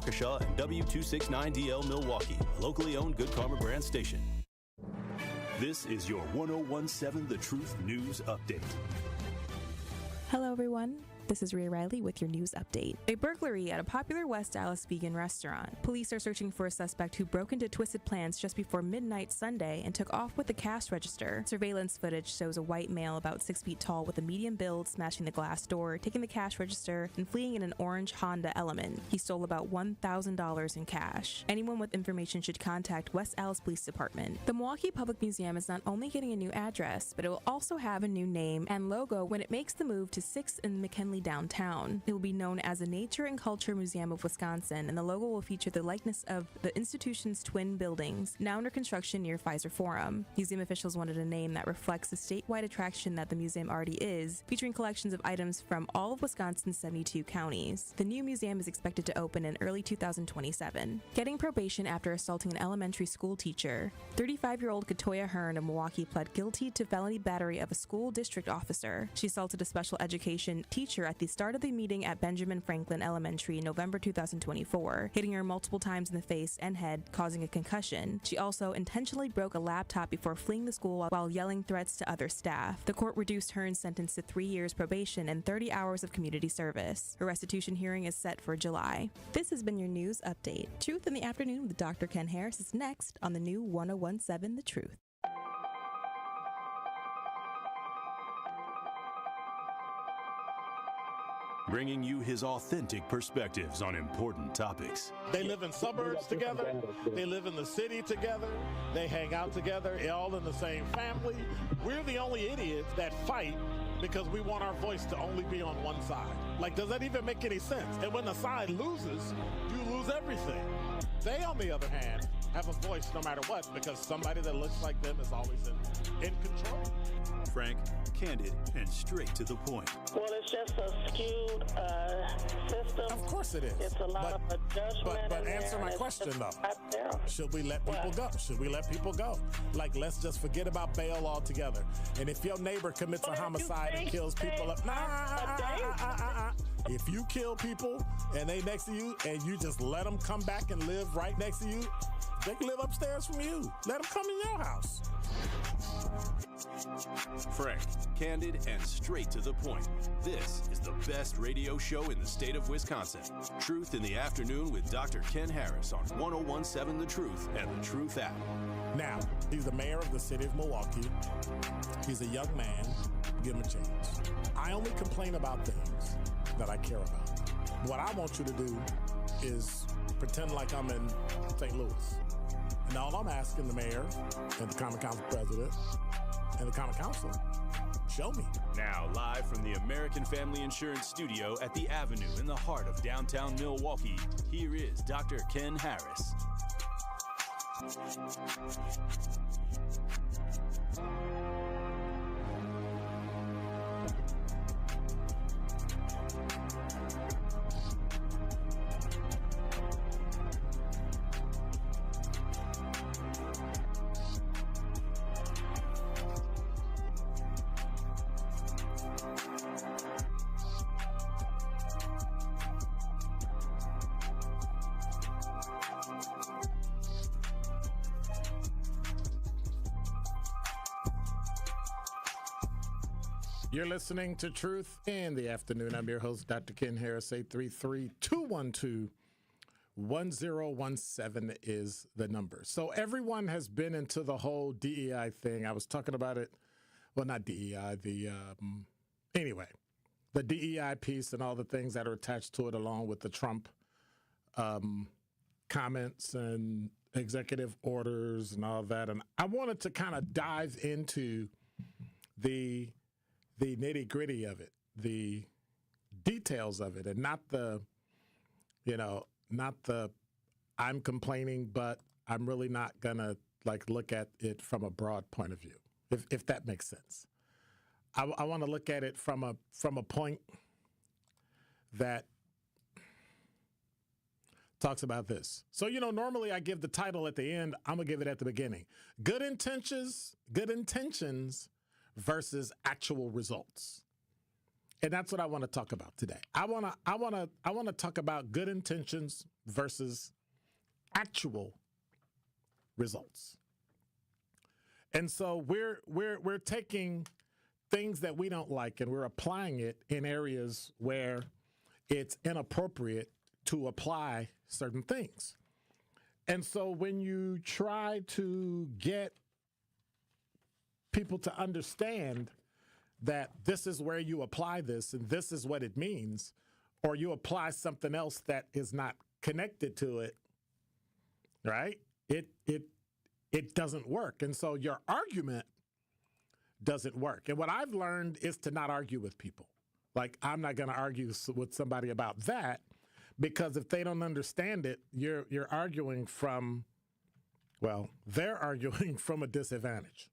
Waukesha and W269DL Milwaukee, a locally owned Good Karma brand station. This is your 1017 The Truth News Update. Hello, everyone. This is Ray Riley with your news update. A burglary at a popular West Dallas vegan restaurant. Police are searching for a suspect who broke into Twisted Plants just before midnight Sunday and took off with the cash register. Surveillance footage shows a white male about 6 feet tall with a medium build smashing the glass door, taking the cash register, and fleeing in an orange Honda Element. He stole about $1,000 in cash. Anyone with information should contact West Dallas Police Department. The Milwaukee Public Museum is not only getting a new address, but it will also have a new name and logo when it makes the move to 6th and McKinley downtown. It will be known as the Nature and Culture Museum of Wisconsin, and the logo will feature the likeness of the institution's twin buildings, now under construction near Pfizer Forum. Museum officials wanted a name that reflects the statewide attraction that the museum already is, featuring collections of items from all of Wisconsin's 72 counties. The new museum is expected to open in early 2027. Getting probation after assaulting an elementary school teacher. 35-year-old Katoya Hearn of Milwaukee pled guilty to felony battery of a school district officer. She assaulted a special education teacher at the start of the meeting at Benjamin Franklin Elementary in November 2024, hitting her multiple times in the face and head, causing a concussion. She also intentionally broke a laptop before fleeing the school while yelling threats to other staff. The court reduced Hearn's sentence to 3 years probation and 30 hours of community service. Her restitution hearing is set for July. This has been your news update. Truth in the Afternoon with Dr. Ken Harris is next on the new 1017 The Truth. Bringing you his authentic perspectives on important topics. They live in suburbs together. They live in the city together. They hang out together, all in the same family. We're the only idiots that fight because we want our voice to only be on one side. Like, does that even make any sense? And when the side loses, you lose everything. They, on the other hand, have a voice no matter what because somebody that looks like them is always in control. Frank, candid, and straight to the point. Well, it's just a skewed system. Of course it is. It's a lot of adjustment. But answer my question, though. Should we let people go? Should we let people go? Like, let's just forget about bail altogether. And if your neighbor commits a homicide and kills people up, if you kill people and they next to you and you just let them come back and live right next to you, they can live upstairs from you. Let them come in your house. Frank, candid, and straight to the point. This is the best radio show in the state of Wisconsin. Truth in the Afternoon with Dr. Ken Harris on 1017 The Truth and The Truth app. Now, he's the mayor of the city of Milwaukee. He's a young man. Give him a chance. I only complain about things that I care about. What I want you to do is pretend like I'm in St. Louis. And all I'm asking the mayor and the Common Council president and the Common Council, show me. Now, live from the American Family Insurance Studio at the Avenue in the heart of downtown Milwaukee, here is Dr. Ken Harris. You're listening to Truth in the Afternoon. I'm your host, Dr. Ken Harris. 833-212-1017 is the number. So everyone has been into the whole DEI thing. I was talking about it. Well, not DEI. Anyway, the DEI piece and all the things that are attached to it, along with the Trump comments and executive orders and all that. And I wanted to kind of dive into the nitty-gritty of it, the details of it, and not the I'm complaining, but I'm really not gonna look at it from a broad point of view, if that makes sense. I want to look at it from a point that talks about this. So, normally I give the title at the end. I'm gonna give it at the beginning. Good intentions versus actual results. And that's what I want to talk about today. I want to talk about good intentions versus actual results. And so we're taking things that we don't like and we're applying it in areas where it's inappropriate to apply certain things. And so when you try to get people to understand that this is where you apply this and this is what it means, or you apply something else that is not connected to it, right? It doesn't work. And so your argument doesn't work. And what I've learned is to not argue with people. Like, I'm not going to argue with somebody about that, because if they don't understand it, you're arguing from, well, they're arguing from a disadvantage.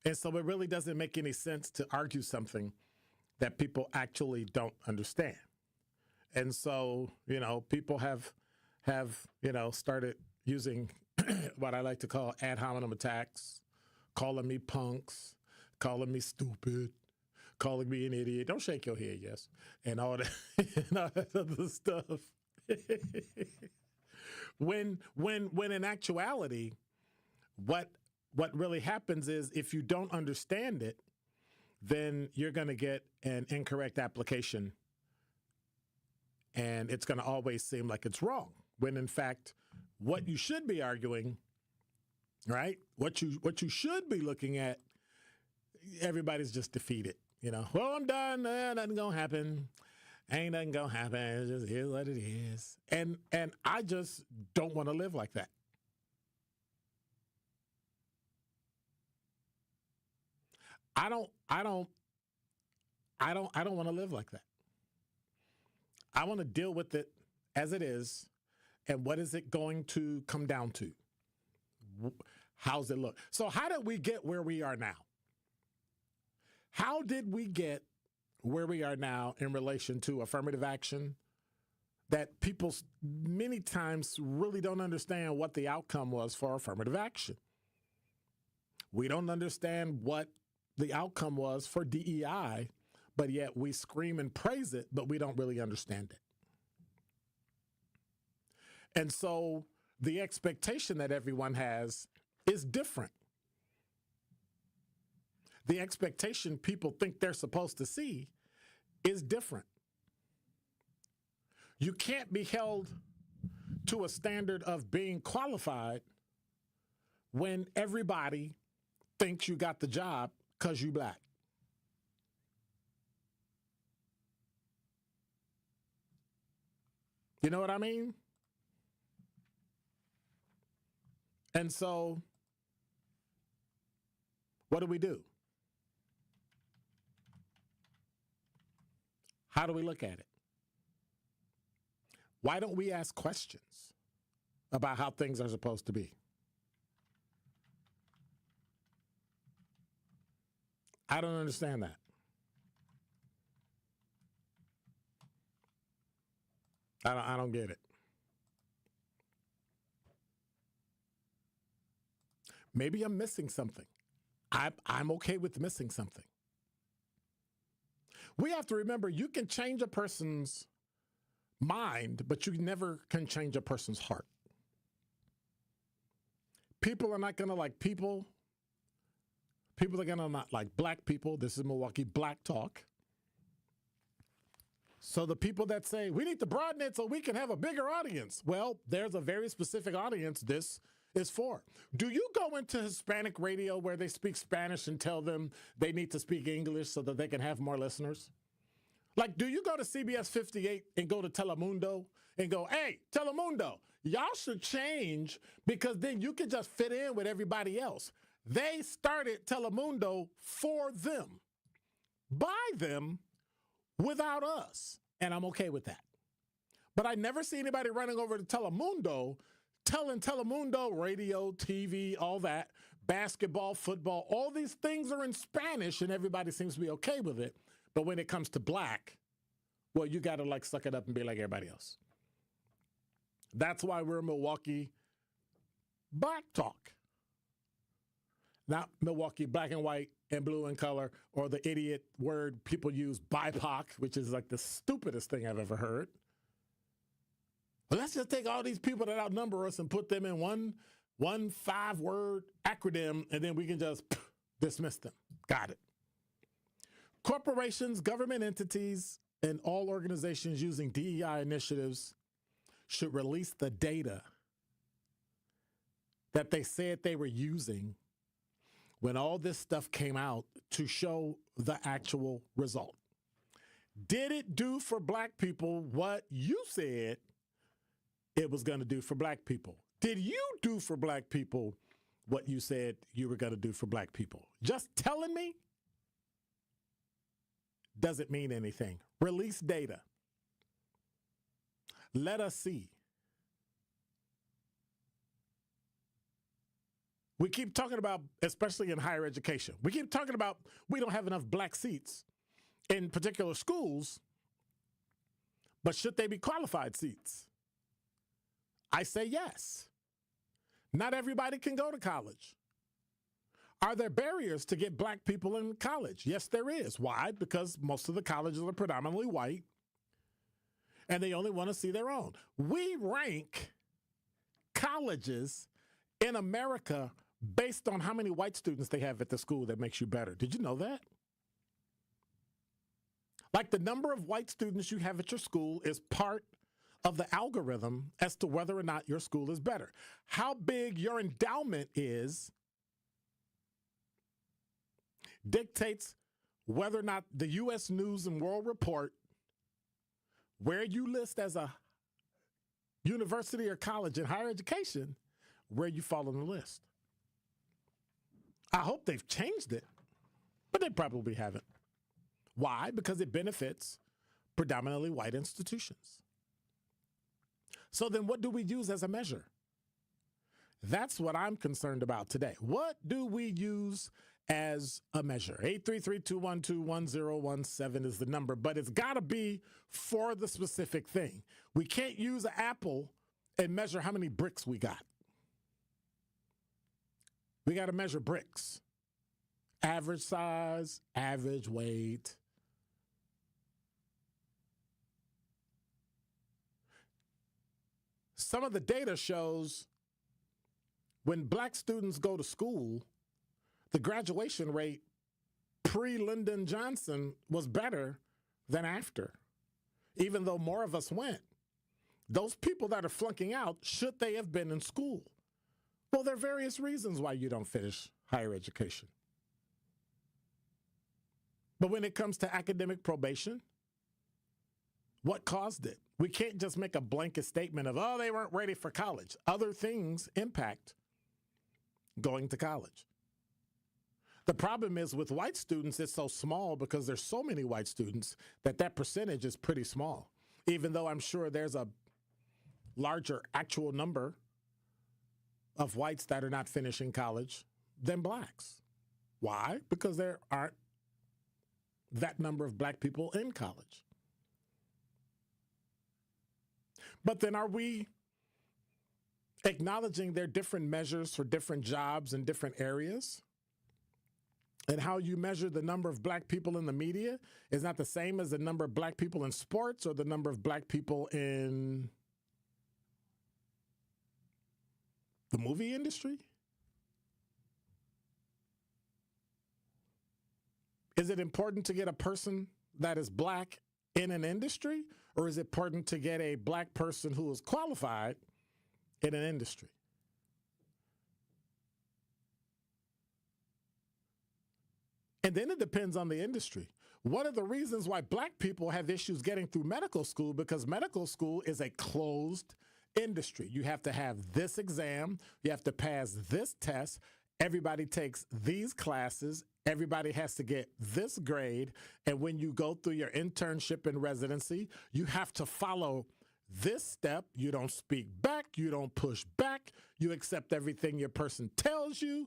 And so it really doesn't make any sense to argue something that people actually don't understand. And so, people have started using what I like to call ad hominem attacks, calling me punks, calling me stupid, calling me an idiot. Don't shake your head, yes. And all that, and all that other stuff. when in actuality, what really happens is if you don't understand it, then you're going to get an incorrect application, and it's going to always seem like it's wrong. When in fact, what you should be arguing, right? What you should be looking at, everybody's just defeated. Well, I'm done. Nothing gonna happen. Ain't nothing gonna happen. It just is what it is. And I just don't want to live like that. I don't want to live like that. I want to deal with it as it is. And what is it going to come down to? How's it look? So how did we get where we are now? How did we get where we are now in relation to affirmative action that people many times really don't understand what the outcome was for affirmative action? We don't understand what the outcome was for DEI, but yet we scream and praise it, but we don't really understand it. And so the expectation that everyone has is different. The expectation people think they're supposed to see is different. You can't be held to a standard of being qualified when everybody thinks you got the job because you black. You know what I mean? And so, what do? How do we look at it? Why don't we ask questions about how things are supposed to be? I don't understand that. I don't get it. Maybe I'm missing something. I'm okay with missing something. We have to remember, you can change a person's mind, but you never can change a person's heart. People are not going to like people. People are going to not like black people. This is Milwaukee Black Talk. So the people that say, we need to broaden it so we can have a bigger audience. Well, there's a very specific audience this is for. Do you go into Hispanic radio where they speak Spanish and tell them they need to speak English so that they can have more listeners? Like, do you go to CBS 58 and go to Telemundo and go, hey, Telemundo, y'all should change because then you can just fit in with everybody else. They started Telemundo for them, by them, without us. And I'm okay with that. But I never see anybody running over to Telemundo telling Telemundo, radio, TV, all that, basketball, football, all these things are in Spanish and everybody seems to be okay with it. But when it comes to black, well, you got to like suck it up and be like everybody else. That's why we're Milwaukee Black Talk. not Milwaukee black and white and blue in color, or the idiot word people use, BIPOC, which is like the stupidest thing I've ever heard. But let's just take all these people that outnumber us and put them in one 5-word acronym, and then we can just dismiss them. Got it. Corporations, government entities, and all organizations using DEI initiatives should release the data that they said they were using when all this stuff came out to show the actual result. Did it do for black people what you said it was going to do for black people? Did you do for black people what you said you were going to do for black people? Just telling me doesn't mean anything. Release data. Let us see. We keep talking about, especially in higher education, we keep talking about we don't have enough black seats in particular schools, but should they be qualified seats? I say yes. Not everybody can go to college. Are there barriers to get black people in college? Yes, there is. Why? Because most of the colleges are predominantly white, and they only want to see their own. We rank colleges in America based on how many white students they have at the school that makes you better. Did you know that? Like the number of white students you have at your school is part of the algorithm as to whether or not your school is better. How big your endowment is dictates whether or not the U.S. News and World Report, where you list as a university or college in higher education, where you fall on the list. I hope they've changed it, but they probably haven't. Why? Because it benefits predominantly white institutions. So then what do we use as a measure? That's what I'm concerned about today. What do we use as a measure? 833-212-1017 is the number, but it's got to be for the specific thing. We can't use an apple and measure how many bricks we got. We got to measure bricks. Average size, average weight. Some of the data shows when black students go to school, the graduation rate pre-Lyndon Johnson was better than after, even though more of us went. Those people that are flunking out, should they have been in school? Well, there are various reasons why you don't finish higher education. But when it comes to academic probation, what caused it? We can't just make a blanket statement of, oh, they weren't ready for college. Other things impact going to college. The problem is with white students, it's so small because there's so many white students that percentage is pretty small, even though I'm sure there's a larger actual number of whites that are not finishing college than blacks. Why? Because there aren't that number of black people in college. But then are we acknowledging there are different measures for different jobs in different areas? And how you measure the number of black people in the media is not the same as the number of black people in sports or the number of black people in the movie industry? Is it important to get a person that is black in an industry, or is it important to get a black person who is qualified in an industry? And then it depends on the industry. One of the reasons why black people have issues getting through medical school, because medical school is a closed industry. You have to have this exam, you have to pass this test, everybody takes these classes, everybody has to get this grade, and when you go through your internship and residency, you have to follow this step. You don't speak back, you don't push back, you accept everything your person tells you.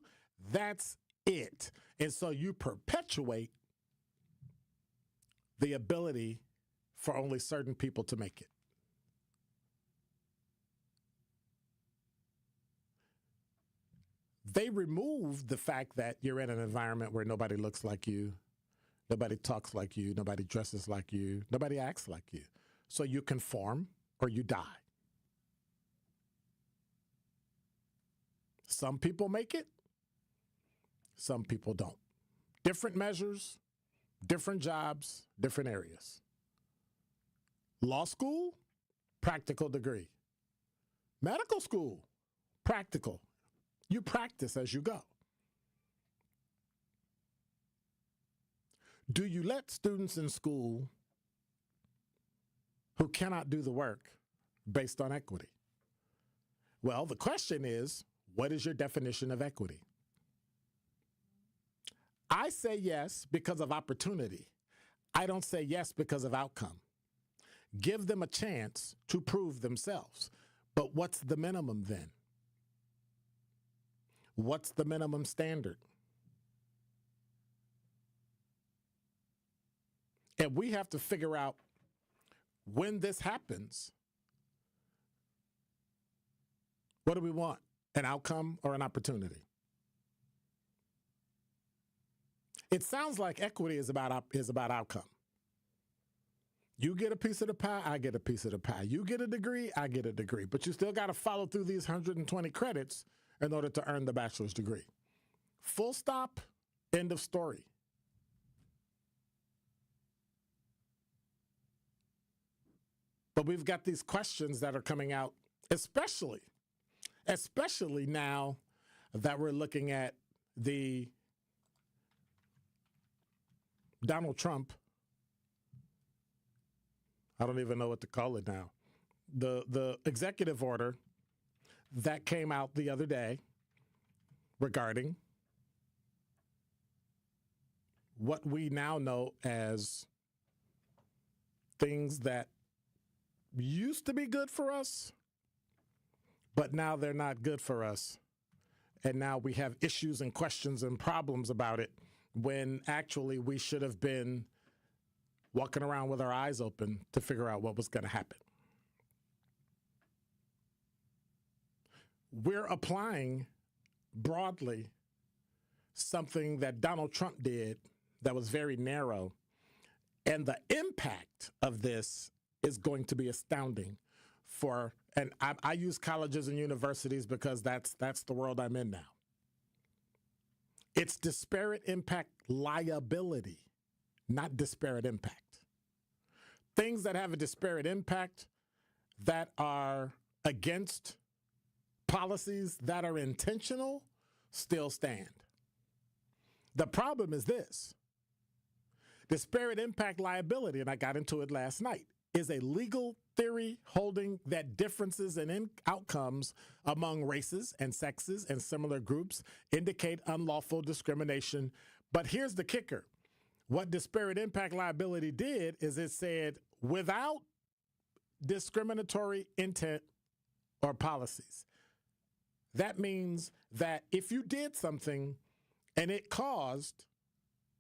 That's it. And so you perpetuate the ability for only certain people to make it. they removed the fact that you're in an environment where nobody looks like you, nobody talks like you, nobody dresses like you, nobody acts like you. So you conform or you die. Some people make it, some people don't. Different measures, different jobs, different areas. Law school, practical degree. Medical school, practical. You practice as you go. Do you let students in school who cannot do the work based on equity? Well, the question is, what is your definition of equity? I say yes because of opportunity. I don't say yes because of outcome. Give them a chance to prove themselves. But what's the minimum then? What's the minimum standard? And we have to figure out when this happens, what do we want? An outcome or an opportunity? It sounds like equity is about outcome. You get a piece of the pie, I get a piece of the pie. You get a degree, I get a degree. But you still got to follow through these 120 credits in order to earn the bachelor's degree. Full stop, end of story. But we've got these questions that are coming out, especially now that we're looking at the Donald Trump, I don't even know what to call it now, the executive order that came out the other day regarding what we now know as things that used to be good for us, but now they're not good for us. And now we have issues and questions and problems about it when actually we should have been walking around with our eyes open to figure out what was going to happen. We're applying broadly something that Donald Trump did that was very narrow. And the impact of this is going to be astounding and I use colleges and universities because that's the world I'm in now. It's disparate impact liability, not disparate impact. Things that have a disparate impact that are against policies that are intentional still stand. The problem is this. Disparate impact liability, and I got into it last night, is a legal theory holding that differences in outcomes among races and sexes and similar groups indicate unlawful discrimination. But here's the kicker. What disparate impact liability did is it said without discriminatory intent or policies. That means that if you did something and it caused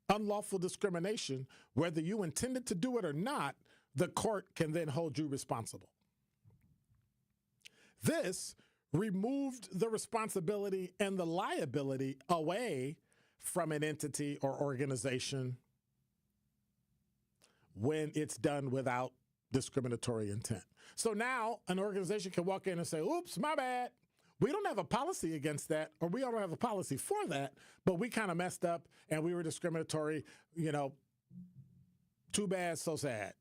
unlawful discrimination, whether you intended to do it or not, the court can then hold you responsible. This removed the responsibility and the liability away from an entity or organization when it's done without discriminatory intent. So now an organization can walk in and say, oops, my bad. We don't have a policy against that, or we don't have a policy for that, but we kind of messed up and we were discriminatory, too bad, so sad.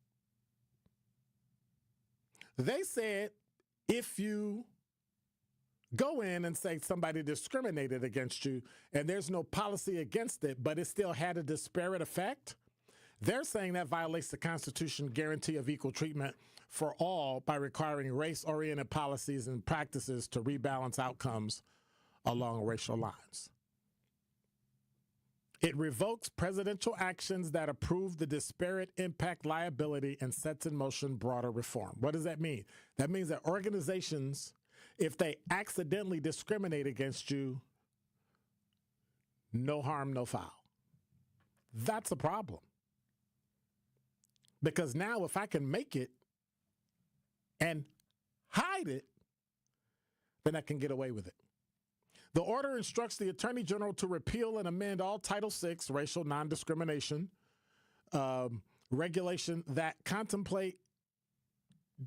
They said if you go in and say somebody discriminated against you and there's no policy against it, but it still had a disparate effect, they're saying that violates the Constitution guarantee of equal treatment for all by requiring race-oriented policies and practices to rebalance outcomes along racial lines. It revokes presidential actions that approve the disparate impact liability and sets in motion broader reform. What does that mean? That means that organizations, if they accidentally discriminate against you, no harm, no foul. That's a problem. Because now if I can make it and hide it, then I can get away with it. The order instructs the Attorney General to repeal and amend all Title VI racial non-discrimination regulation that contemplate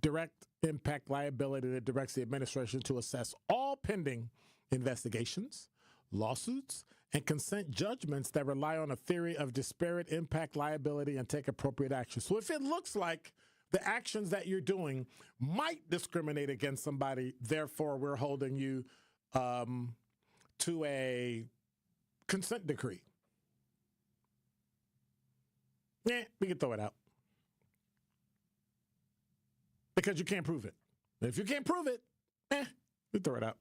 direct impact liability that directs the administration to assess all pending investigations, lawsuits, and consent judgments that rely on a theory of disparate impact liability and take appropriate action. So if it looks like the actions that you're doing might discriminate against somebody, therefore we're holding you to a consent decree. Yeah, we can throw it out. Because you can't prove it. If you can't prove it, we throw it out.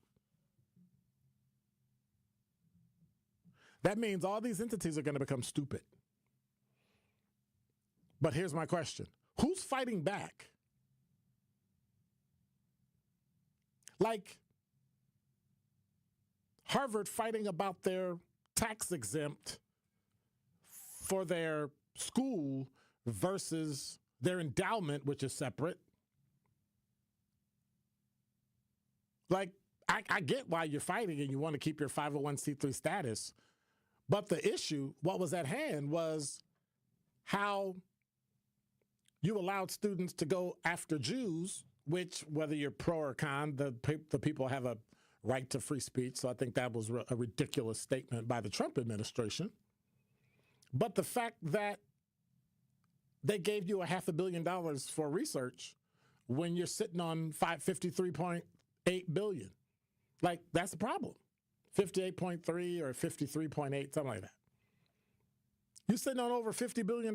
That means all these entities are going to become stupid. But here's my question. Who's fighting back? Like Harvard fighting about their tax exempt for their school versus their endowment, which is separate. Like, I get why you're fighting and you want to keep your 501c3 status. But the issue, what was at hand, was how you allowed students to go after Jews, which, whether you're pro or con, the people have a right to free speech. So I think that was a ridiculous statement by the Trump administration. But the fact that they gave you $500 million for research when you're sitting on $53.8 billion, like, that's the problem. 58.3 or 53.8, something like that. You're sitting on over $50 billion.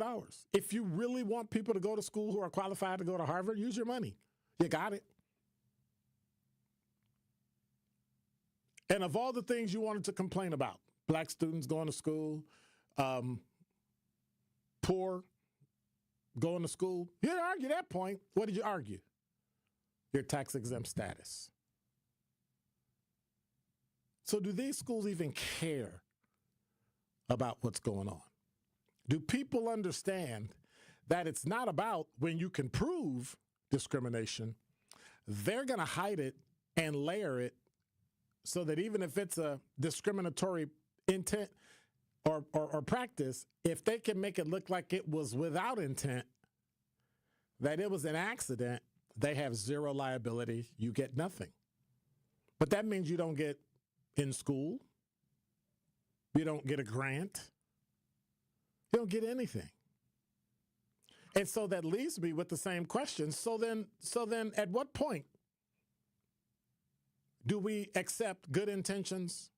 If you really want people to go to school who are qualified to go to Harvard, use your money. You got it. And of all the things you wanted to complain about, black students going to school, poor going to school, you didn't argue that point. What did you argue? Your tax exempt status. So do these schools even care about what's going on? Do people understand that it's not about when you can prove discrimination, they're going to hide it and layer it so that even if it's a discriminatory intent or practice, if they can make it look like it was without intent, that it was an accident, they have zero liability, you get nothing. But that means you don't get in school, you don't get a grant, you don't get anything. And so that leaves me with the same question. So then at what point do we accept good intentions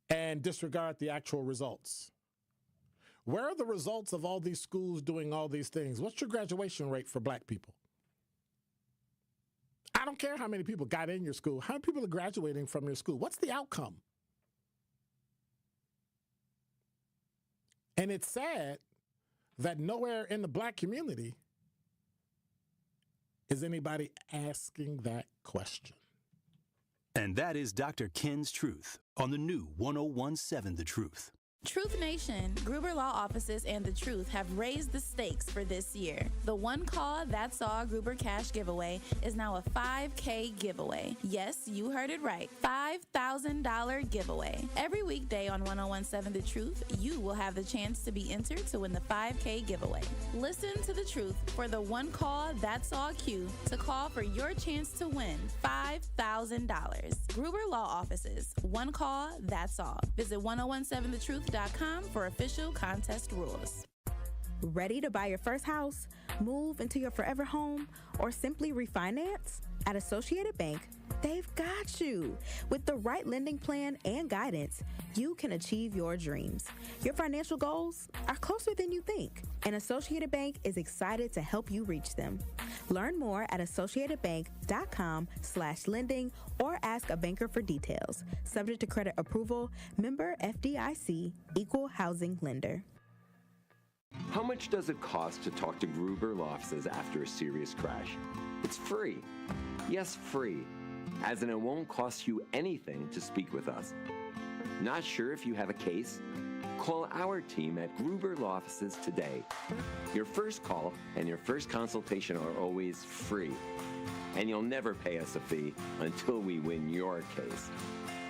and disregard the actual results? Where are the results of all these schools doing all these things? What's your graduation rate for black people? I don't care how many people got in your school. How many people are graduating from your school? What's the outcome? And it's sad that nowhere in the black community is anybody asking that question. And that is Dr. Ken's Truth on the new 101.7 The Truth. Truth Nation, Gruber Law Offices and The Truth have raised the stakes for this year. The One Call That's All Gruber Cash Giveaway is now a $5K giveaway. Yes, you heard it right. $5,000 giveaway. Every weekday on 101.7 The Truth, you will have the chance to be entered to win the $5K giveaway. Listen to The Truth for the One Call That's All cue to call for your chance to win $5,000. Gruber Law Offices, One Call That's All. Visit 1017thetruth.com for official contest rules. Ready to buy your first house, move into your forever home, or simply refinance? At Associated Bank, they've got you. With the right lending plan and guidance, you can achieve your dreams. Your financial goals are closer than you think, and Associated Bank is excited to help you reach them. Learn more at associatedbank.com/lending or ask a banker for details. Subject to credit approval, member FDIC, equal housing lender. How much does it cost to talk to Gruber Law Offices after a serious crash? It's free. Yes, free. As in, it won't cost you anything to speak with us. Not sure if you have a case? Call our team at Gruber Law Offices today. Your first call and your first consultation are always free. And you'll never pay us a fee until we win your case.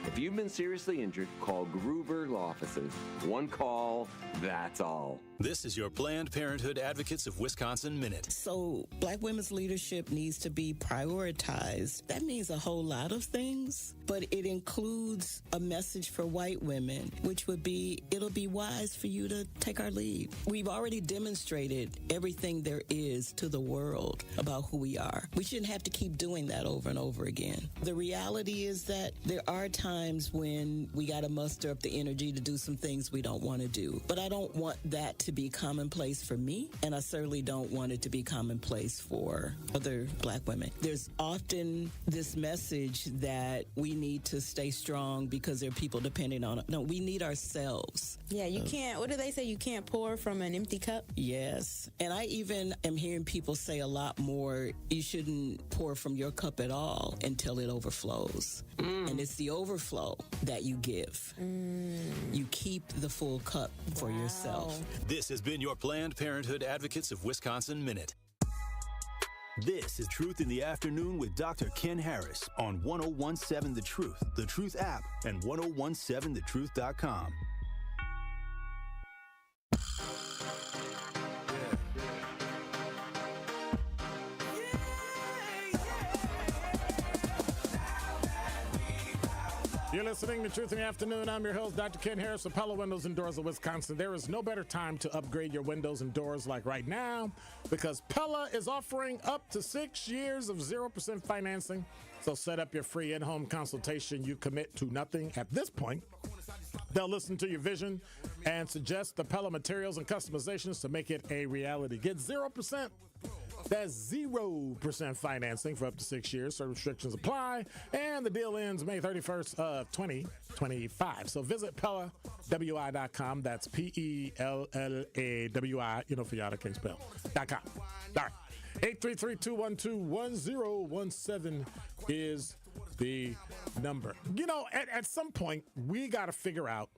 If you've been seriously injured, call Gruber Law Offices. One call, that's all. This is your Planned Parenthood Advocates of Wisconsin Minute. So Black women's leadership needs to be prioritized. That means a whole lot of things, but it includes a message for white women, which would be, it'll be wise for you to take our lead. We've already demonstrated everything there is to the world about who we are. We shouldn't have to keep doing that over and over again. The reality is that there are times when we got to muster up the energy to do some things we don't want to do. But I don't want that to be commonplace for me, and I certainly don't want it to be commonplace for other Black women. There's often this message that we need to stay strong because there are people depending on it. No, we need ourselves. Yeah, you can't, what do they say? You can't pour from an empty cup? Yes. And I even am hearing people say a lot more, you shouldn't pour from your cup at all until it overflows. And it's the overflow that you give. You keep the full cup for yourself. This has been your Planned Parenthood Advocates of Wisconsin Minute. This is Truth in the Afternoon with Dr. Ken Harris on 1017 The Truth app, and 1017thetruth.com. You're listening to Truth in the Afternoon. I'm your host, Dr. Ken Harris of Pella Windows and Doors of Wisconsin. There is no better time to upgrade your windows and doors like right now, because Pella is offering up to 6 years of 0% financing. So set up your free in-home consultation. You commit to nothing at this point. They'll listen to your vision and suggest the Pella materials and customizations to make it a reality. Get 0%. That's 0% financing for up to 6 years. Certain restrictions apply, and the deal ends May 31st of 2025. So visit PellaWI.com. That's PELLAWI, for y'all that can't spell, .com. All right. 833-212-1017 is the number. At some point, we got to figure out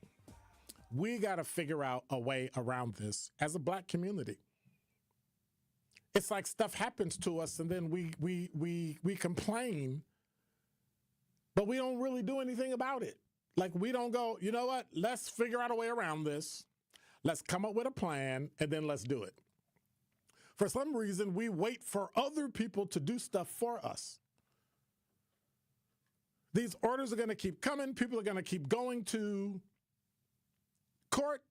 a way around this as a Black community. It's like stuff happens to us and then we complain, but we don't really do anything about it. Like, we don't go, you know what, let's figure out a way around this. Let's come up with a plan and then let's do it. For some reason, we wait for other people to do stuff for us. These orders are going to keep coming. People are going to keep going to court,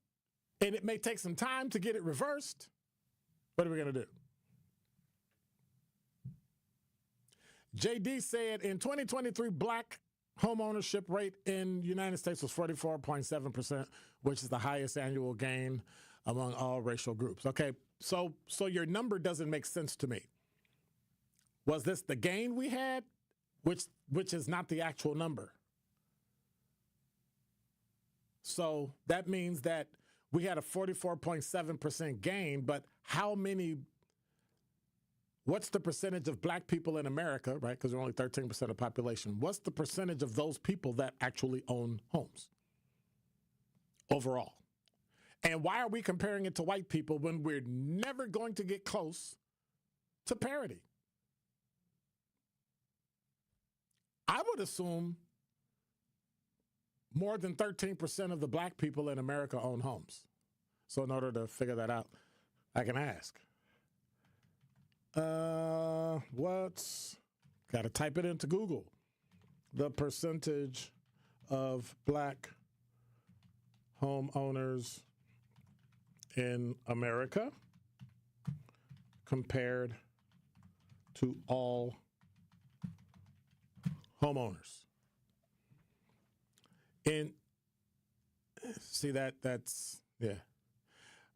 and it may take some time to get it reversed. What are we going to do? JD said in 2023, Black home ownership rate in the United States was 44.7%, which is the highest annual gain among all racial groups. Okay, so your number doesn't make sense to me. Was this the gain we had, which is not the actual number? So that means that we had a 44.7% gain, but what's the percentage of Black people in America, right? Because we're only 13% of the population. What's the percentage of those people that actually own homes overall? And why are we comparing it to white people when we're never going to get close to parity? I would assume more than 13% of the Black people in America own homes. So in order to figure that out, I can ask. Got to type it into Google. The percentage of Black homeowners in America compared to all homeowners. And see that's.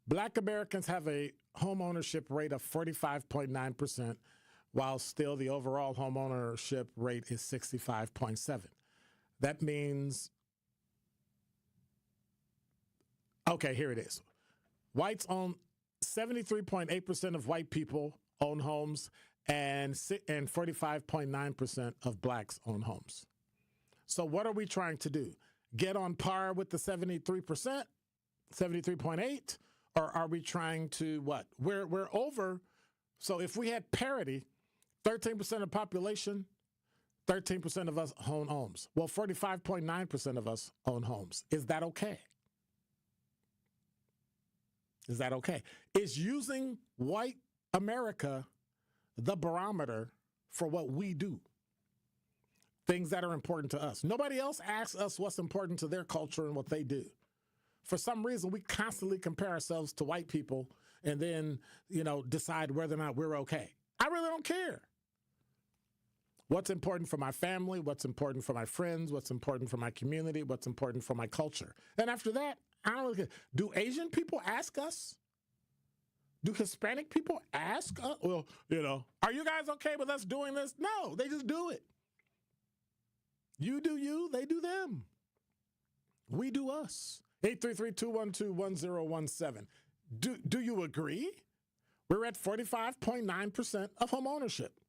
Black Americans have a home ownership rate of 45.9%, while still the overall home ownership rate is 65.7%. That means, okay, here it is. Whites own 73.8% of white people own homes, and 45.9% of Blacks own homes. So what are we trying to do? Get on par with the 73%, 73.8%? Or are we trying to what? We're over. So if we had parity, 13% of the population, 13% of us own homes. Well, 45.9% of us own homes. Is that okay? Is that okay? Is using white America the barometer for what we do? Things that are important to us. Nobody else asks us what's important to their culture and what they do. For some reason, we constantly compare ourselves to white people and then, decide whether or not we're okay. I really don't care. What's important for my family, what's important for my friends, what's important for my community, what's important for my culture. And after that, I don't really care. Do Asian people ask us? Do Hispanic people ask us? Well, are you guys okay with us doing this? No, they just do it. You do you, they do them. We do us. 833-212-1017. Do you agree? We're at 45.9% of home ownership.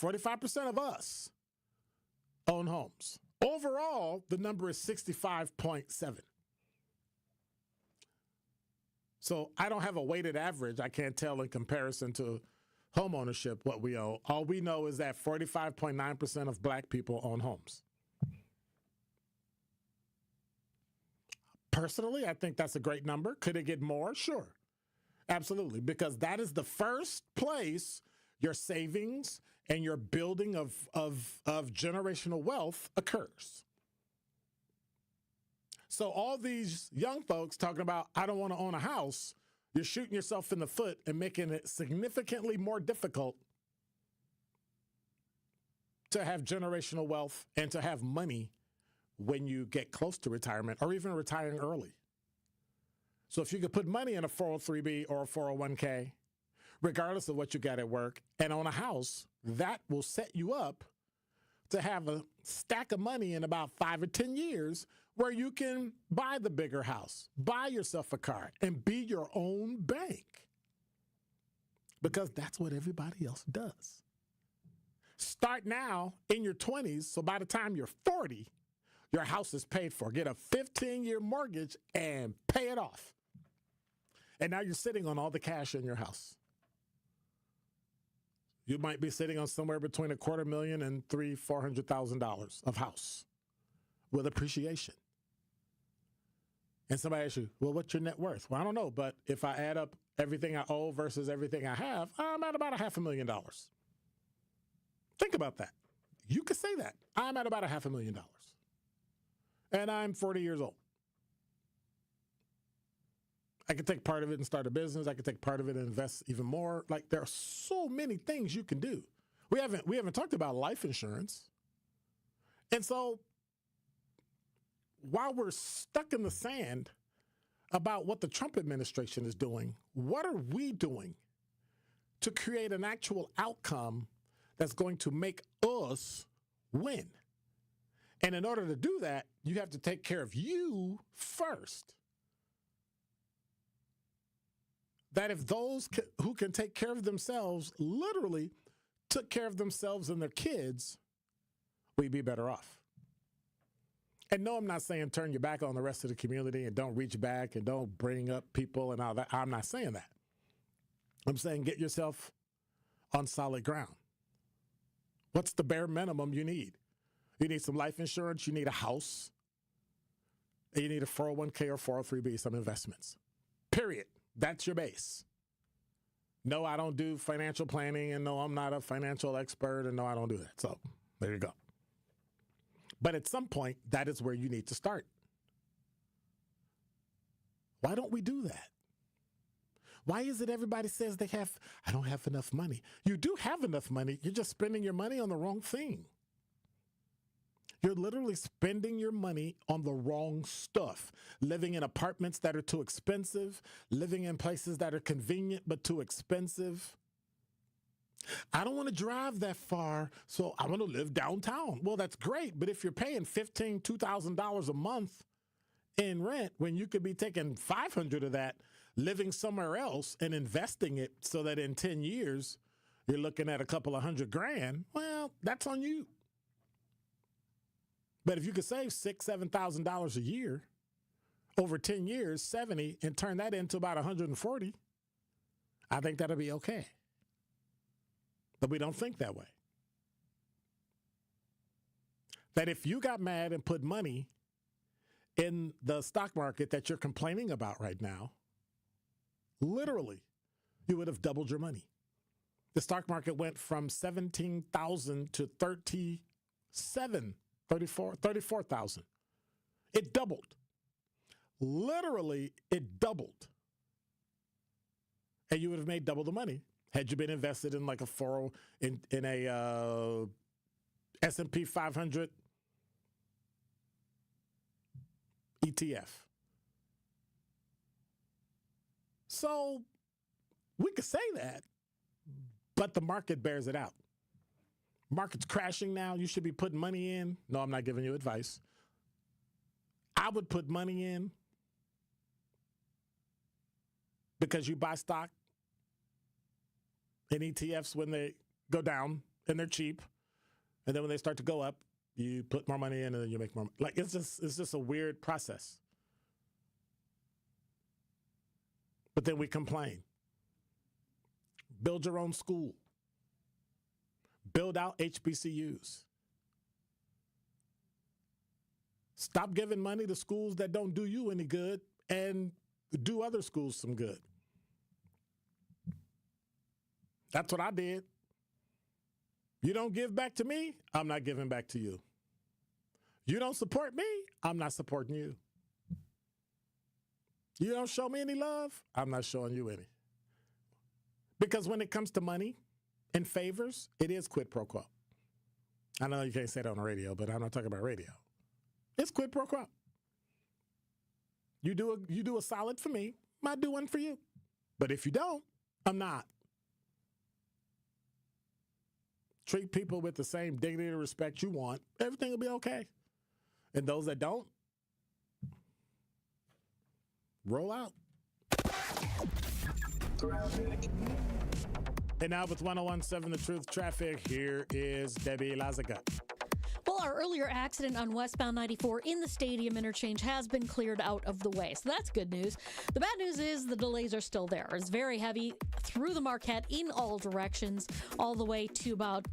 45% of us own homes. Overall, the number is 65.7. So I don't have a weighted average. I can't tell in comparison to home ownership what we own. All we know is that 45.9% of black people own homes. Personally, I think that's a great number. Could it get more? Sure. Absolutely. Because that is the first place your savings and your building of generational wealth occurs. So all these young folks talking about, I don't want to own a house, you're shooting yourself in the foot and making it significantly more difficult to have generational wealth and to have money when you get close to retirement or even retiring early. So if you could put money in a 403B or a 401k, regardless of what you got at work, and own a house, that will set you up to have a stack of money in about 5 or 10 years where you can buy the bigger house, buy yourself a car, and be your own bank. Because that's what everybody else does. Start now in your 20s, so by the time you're 40, your house is paid for. Get a 15-year mortgage and pay it off. And now you're sitting on all the cash in your house. You might be sitting on somewhere between $250,000 and $400,000 of house with appreciation. And somebody asks you, well, what's your net worth? Well, I don't know, but if I add up everything I owe versus everything I have, I'm at about $500,000. Think about that. You could say that. I'm at about $500,000. And I'm 40 years old. I could take part of it and start a business. I could take part of it and invest even more. Like, there are so many things you can do. We haven't talked about life insurance. And so while we're stuck in the sand about what the Trump administration is doing, what are we doing to create an actual outcome that's going to make us win? And in order to do that, you have to take care of you first. That if those who can take care of themselves literally took care of themselves and their kids, we'd be better off. And no, I'm not saying turn your back on the rest of the community and don't reach back and don't bring up people and all that. I'm not saying that. I'm saying get yourself on solid ground. What's the bare minimum you need? You need some life insurance, you need a house, and you need a 401k or 403b, some investments. Period. That's your base. No, I don't do financial planning, and no, I'm not a financial expert, and no, I don't do that. So there you go. But at some point, that is where you need to start. Why don't we do that? Why is it everybody says I don't have enough money? You do have enough money. You're just spending your money on the wrong thing. You're literally spending your money on the wrong stuff. Living in apartments that are too expensive, living in places that are convenient but too expensive. I don't want to drive that far, so I want to live downtown. Well, that's great, but if you're paying $1,500, $2,000 a month in rent when you could be taking $500 of that, living somewhere else and investing it so that in 10 years you're looking at a couple of $100,000, well, that's on you. But if you could save $6,000, $7,000 a year over 10 years, 70, and turn that into about 140, I think that'll be okay. But we don't think that way. that if you got mad and put money in the stock market that you're complaining about right now, literally, you would have doubled your money. The stock market went from 17,000 to 34,000. It doubled. Literally, it doubled. And you would have made double the money had you been invested in like a in a S&P 500 ETF. So we could say that, but the market bears it out. Market's crashing now. You should be putting money in. No, I'm not giving you advice. I would put money in because you buy stock in ETFs when they go down and they're cheap. And then when they start to go up, you put more money in and then you make more money. Like, it's just a weird process. But then we complain. Build your own school. Build out HBCUs. Stop giving money to schools that don't do you any good and do other schools some good. That's what I did. You don't give back to me, I'm not giving back to you. You don't support me, I'm not supporting you. You don't show me any love, I'm not showing you any. Because when it comes to money and favors, it is quid pro quo. I know you can't say that on the radio, but I'm not talking about radio. It's quid pro quo. You do a solid for me, might do one for you. But if you don't, I'm not. Treat people with the same dignity and respect you want, everything will be okay. And those that don't, roll out. And now with 101.7 The Truth traffic, here is Debbie Lazaga. Well, our earlier accident on westbound 94 in the Stadium interchange has been cleared out of the way, so that's good news. The bad news is the delays are still there. It's very heavy through the Marquette in all directions, all the way to about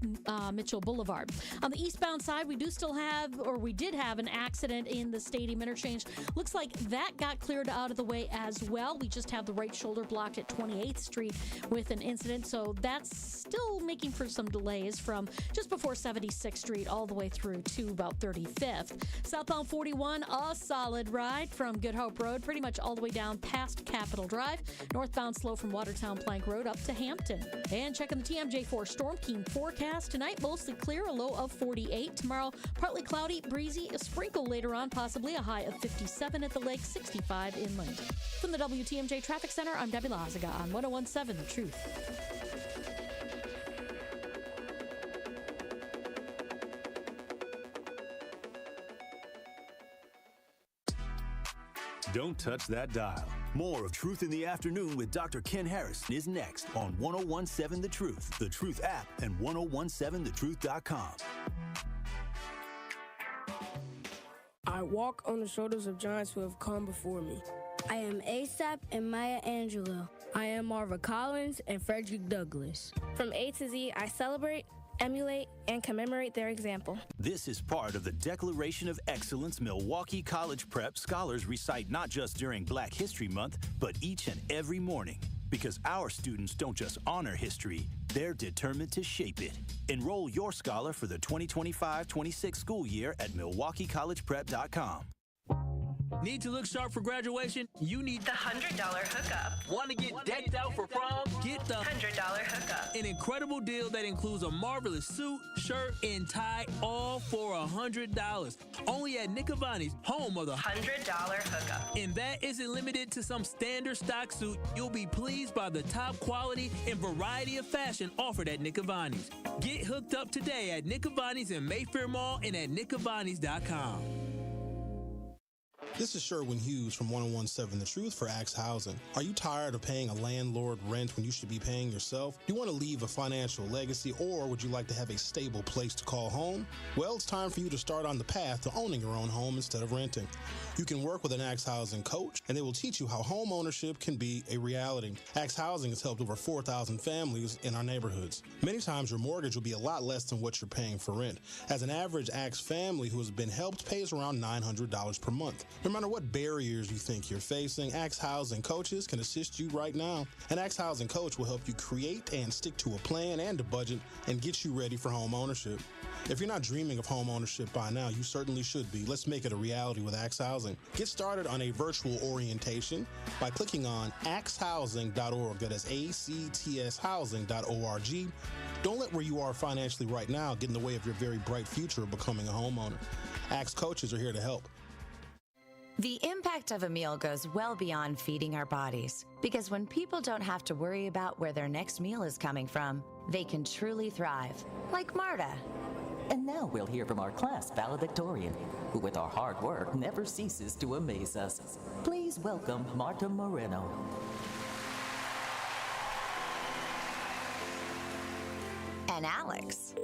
Mitchell Boulevard. On the eastbound side, we did have an accident in the Stadium interchange. Looks like that got cleared out of the way as well. We just have the right shoulder blocked at 28th Street with an incident, so that's still making for some delays from just before 76th Street all the way through to about 35th. Southbound 41, a solid ride from Good Hope Road, pretty much all the way down past Capitol Drive. Northbound slow from Watertown Plank Road up to Hampton. And checking the TMJ4 Storm King forecast. Tonight, mostly clear, a low of 48. Tomorrow, partly cloudy, breezy, a sprinkle later on, possibly a high of 57 at the lake, 65 inland. From the WTMJ Traffic Center, I'm Debbie Lazaga on 101.7 The Truth. Don't touch that dial. More of Truth in the Afternoon with Dr. Ken Harris is next on 101.7 The Truth app, and 1017thetruth.com. I walk on the shoulders of giants who have come before me. I am ASAP and Maya Angelou. I am Marva Collins and Frederick Douglass. From A to Z, I celebrate, emulate, and commemorate their example. This is part of the Declaration of Excellence Milwaukee College Prep scholars recite not just during Black History Month, but each and every morning. Because our students don't just honor history, they're determined to shape it. Enroll your scholar for the 2025-26 school year at MilwaukeeCollegePrep.com. Need to look sharp for graduation? You need the $100 hookup. Want to get decked out for prom? Get the $100 hookup. An incredible deal that includes a marvelous suit, shirt, and tie, all for $100. Only at Nick Avani's, home of the $100 hookup. And that isn't limited to some standard stock suit. You'll be pleased by the top quality and variety of fashion offered at Nick Avani's. Get hooked up today at Nick Avani's in Mayfair Mall and at nickavanis.com. This is Sherwin Hughes from 1017 The Truth for Axe Housing. Are you tired of paying a landlord rent when you should be paying yourself? Do you want to leave a financial legacy, or would you like to have a stable place to call home? Well, it's time for you to start on the path to owning your own home instead of renting. You can work with an Axe Housing coach, and they will teach you how home ownership can be a reality. Axe Housing has helped over 4,000 families in our neighborhoods. Many times your mortgage will be a lot less than what you're paying for rent. As an average Axe family who has been helped pays around $900 per month. No matter what barriers you think you're facing, Axe Housing coaches can assist you right now. An Axe Housing coach will help you create and stick to a plan and a budget and get you ready for home ownership. If you're not dreaming of home ownership by now, you certainly should be. Let's make it a reality with Axe Housing. Get started on a virtual orientation by clicking on axehousing.org. That is ACTS housing.org. Don't let where you are financially right now get in the way of your very bright future of becoming a homeowner. Axe coaches are here to help. The impact of a meal goes well beyond feeding our bodies, because when people don't have to worry about where their next meal is coming from, they can truly thrive, like Marta. And now we'll hear from our class valedictorian, who with our hard work never ceases to amaze us. Please welcome Marta Moreno. And Alex.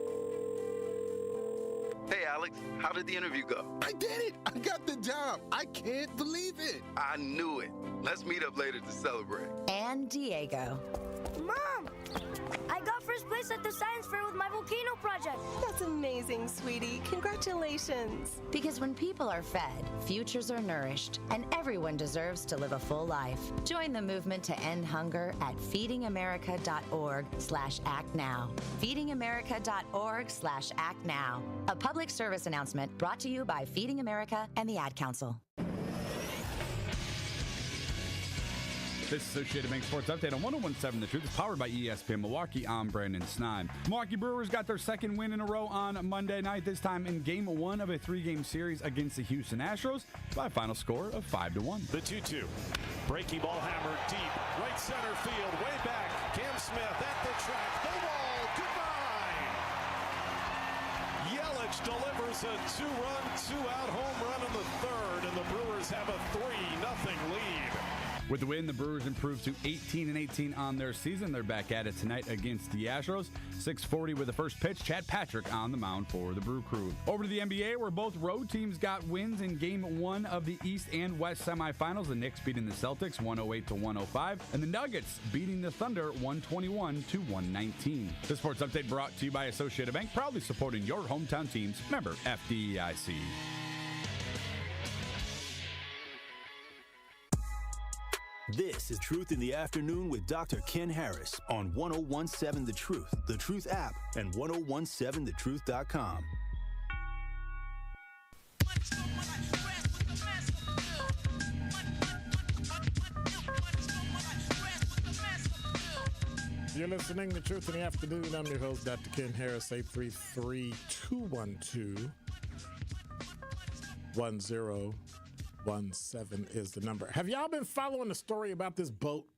Hey, Alex, how did the interview go? I did it! I got the job! I can't believe it! I knew it. Let's meet up later to celebrate. And Diego. Mom! I got first place at the science fair with my volcano project. That's amazing, sweetie. Congratulations. Because when people are fed, futures are nourished, and everyone deserves to live a full life. Join the movement to end hunger at feedingamerica.org/actnow. Feedingamerica.org/actnow. A public service announcement brought to you by Feeding America and the Ad Council. This Associated Bank Sports Update on 1017 The Truth is powered by ESPN Milwaukee. I'm Brandon Sneim. Milwaukee Brewers got their second win in a row on Monday night, this time in Game 1 of a 3-game series against the Houston Astros by a final score of 5-1. The 2-2. Breaking ball hammered deep. Right center field. Way back. Cam Smith at the track. The wall. Goodbye. Yelich delivers a 2-run, 2-out home run in the third, and the Brewers have a 3-0 lead. With the win, the Brewers improved to 18-18 on their season. They're back at it tonight against the Astros. 6:40 with the first pitch. Chad Patrick on the mound for the Brew Crew. Over to the NBA, where both road teams got wins in Game 1 of the East and West semifinals. The Knicks beating the Celtics 108-105, and the Nuggets beating the Thunder 121-119. The Sports Update brought to you by Associated Bank, proudly supporting your hometown teams. Member FDIC. This is Truth in the Afternoon with Dr. Ken Harris on 1017 The Truth app, and 1017thetruth.com. You're listening to Truth in the Afternoon. I'm your host, Dr. Ken Harris. 833-212-1017 is the number. Have y'all been following the story about this boat?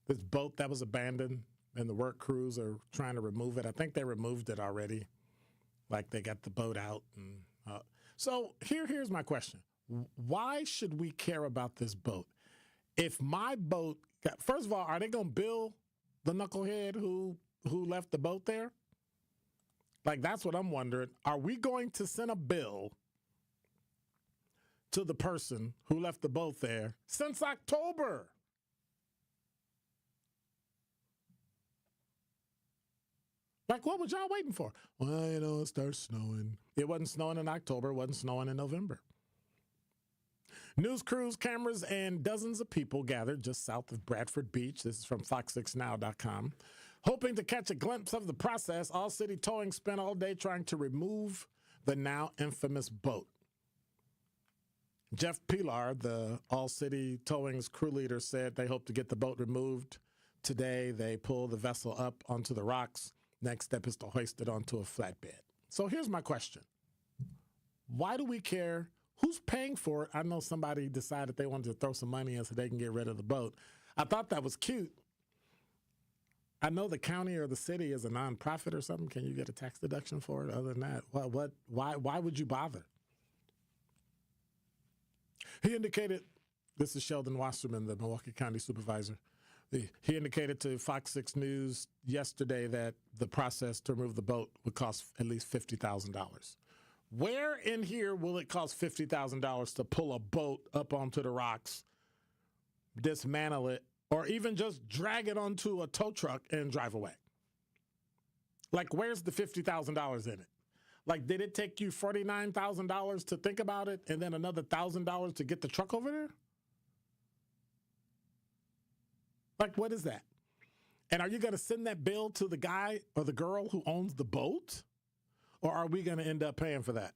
This boat that was abandoned, and the work crews are trying to remove it. I think they removed it already. Like, they got the boat out. And so here's my question. Why should we care about this boat? If my boat got, first of all, are they going to bill the knucklehead who left the boat there? Like, that's what I'm wondering. Are we going to send a bill to the person who left the boat there since October? Like, what was y'all waiting for? Well, it starts snowing. It wasn't snowing in October. It wasn't snowing in November. News crews, cameras, and dozens of people gathered just south of Bradford Beach. This is from fox6now.com. Hoping to catch a glimpse of the process, All City Towing spent all day trying to remove the now infamous boat. Jeff Pilar, the All City Towing's crew leader, said they hope to get the boat removed today. They pull the vessel up onto the rocks. Next step is to hoist it onto a flatbed. So here's my question. Why do we care? Who's paying for it? I know somebody decided they wanted to throw some money in so they can get rid of the boat. I thought that was cute. I know the county or the city is a nonprofit or something. Can you get a tax deduction for it? Other than that, why would you bother? He indicated, this is Sheldon Wasserman, the Milwaukee County Supervisor. He indicated to Fox 6 News yesterday that the process to remove the boat would cost at least $50,000. Where in here will it cost $50,000 to pull a boat up onto the rocks, dismantle it, or even just drag it onto a tow truck and drive away? Like, where's the $50,000 in it? Like, did it take you $49,000 to think about it and then another $1,000 to get the truck over there? Like, what is that? And are you going to send that bill to the guy or the girl who owns the boat? Or are we going to end up paying for that?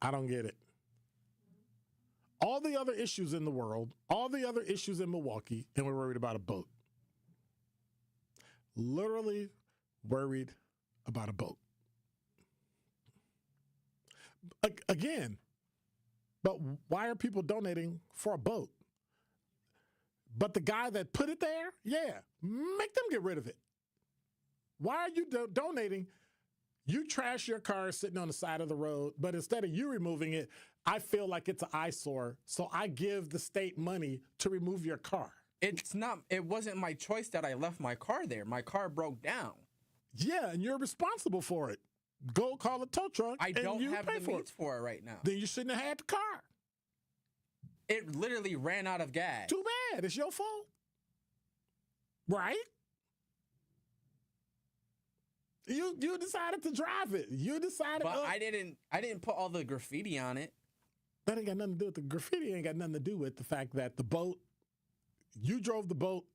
I don't get it. All the other issues in the world, all the other issues in Milwaukee, and we're worried about a boat. Literally worried about a boat. Again, but why are people donating for a boat? But the guy that put it there, yeah, make them get rid of it. Why are you donating? You trash your car sitting on the side of the road, but instead of you removing it, I feel like it's an eyesore, so I give the state money to remove your car. It wasn't my choice that I left my car there. My car broke down. Yeah, and you're responsible for it. Go call a tow truck. I don't have the means for it right now. Then you shouldn't have had the car. It literally ran out of gas. Too bad. It's your fault. Right? You decided to drive it. You decided. But I didn't put all the graffiti on it. That ain't got nothing to do with the graffiti. Ain't got nothing to do with the fact that the boat. You drove the boat.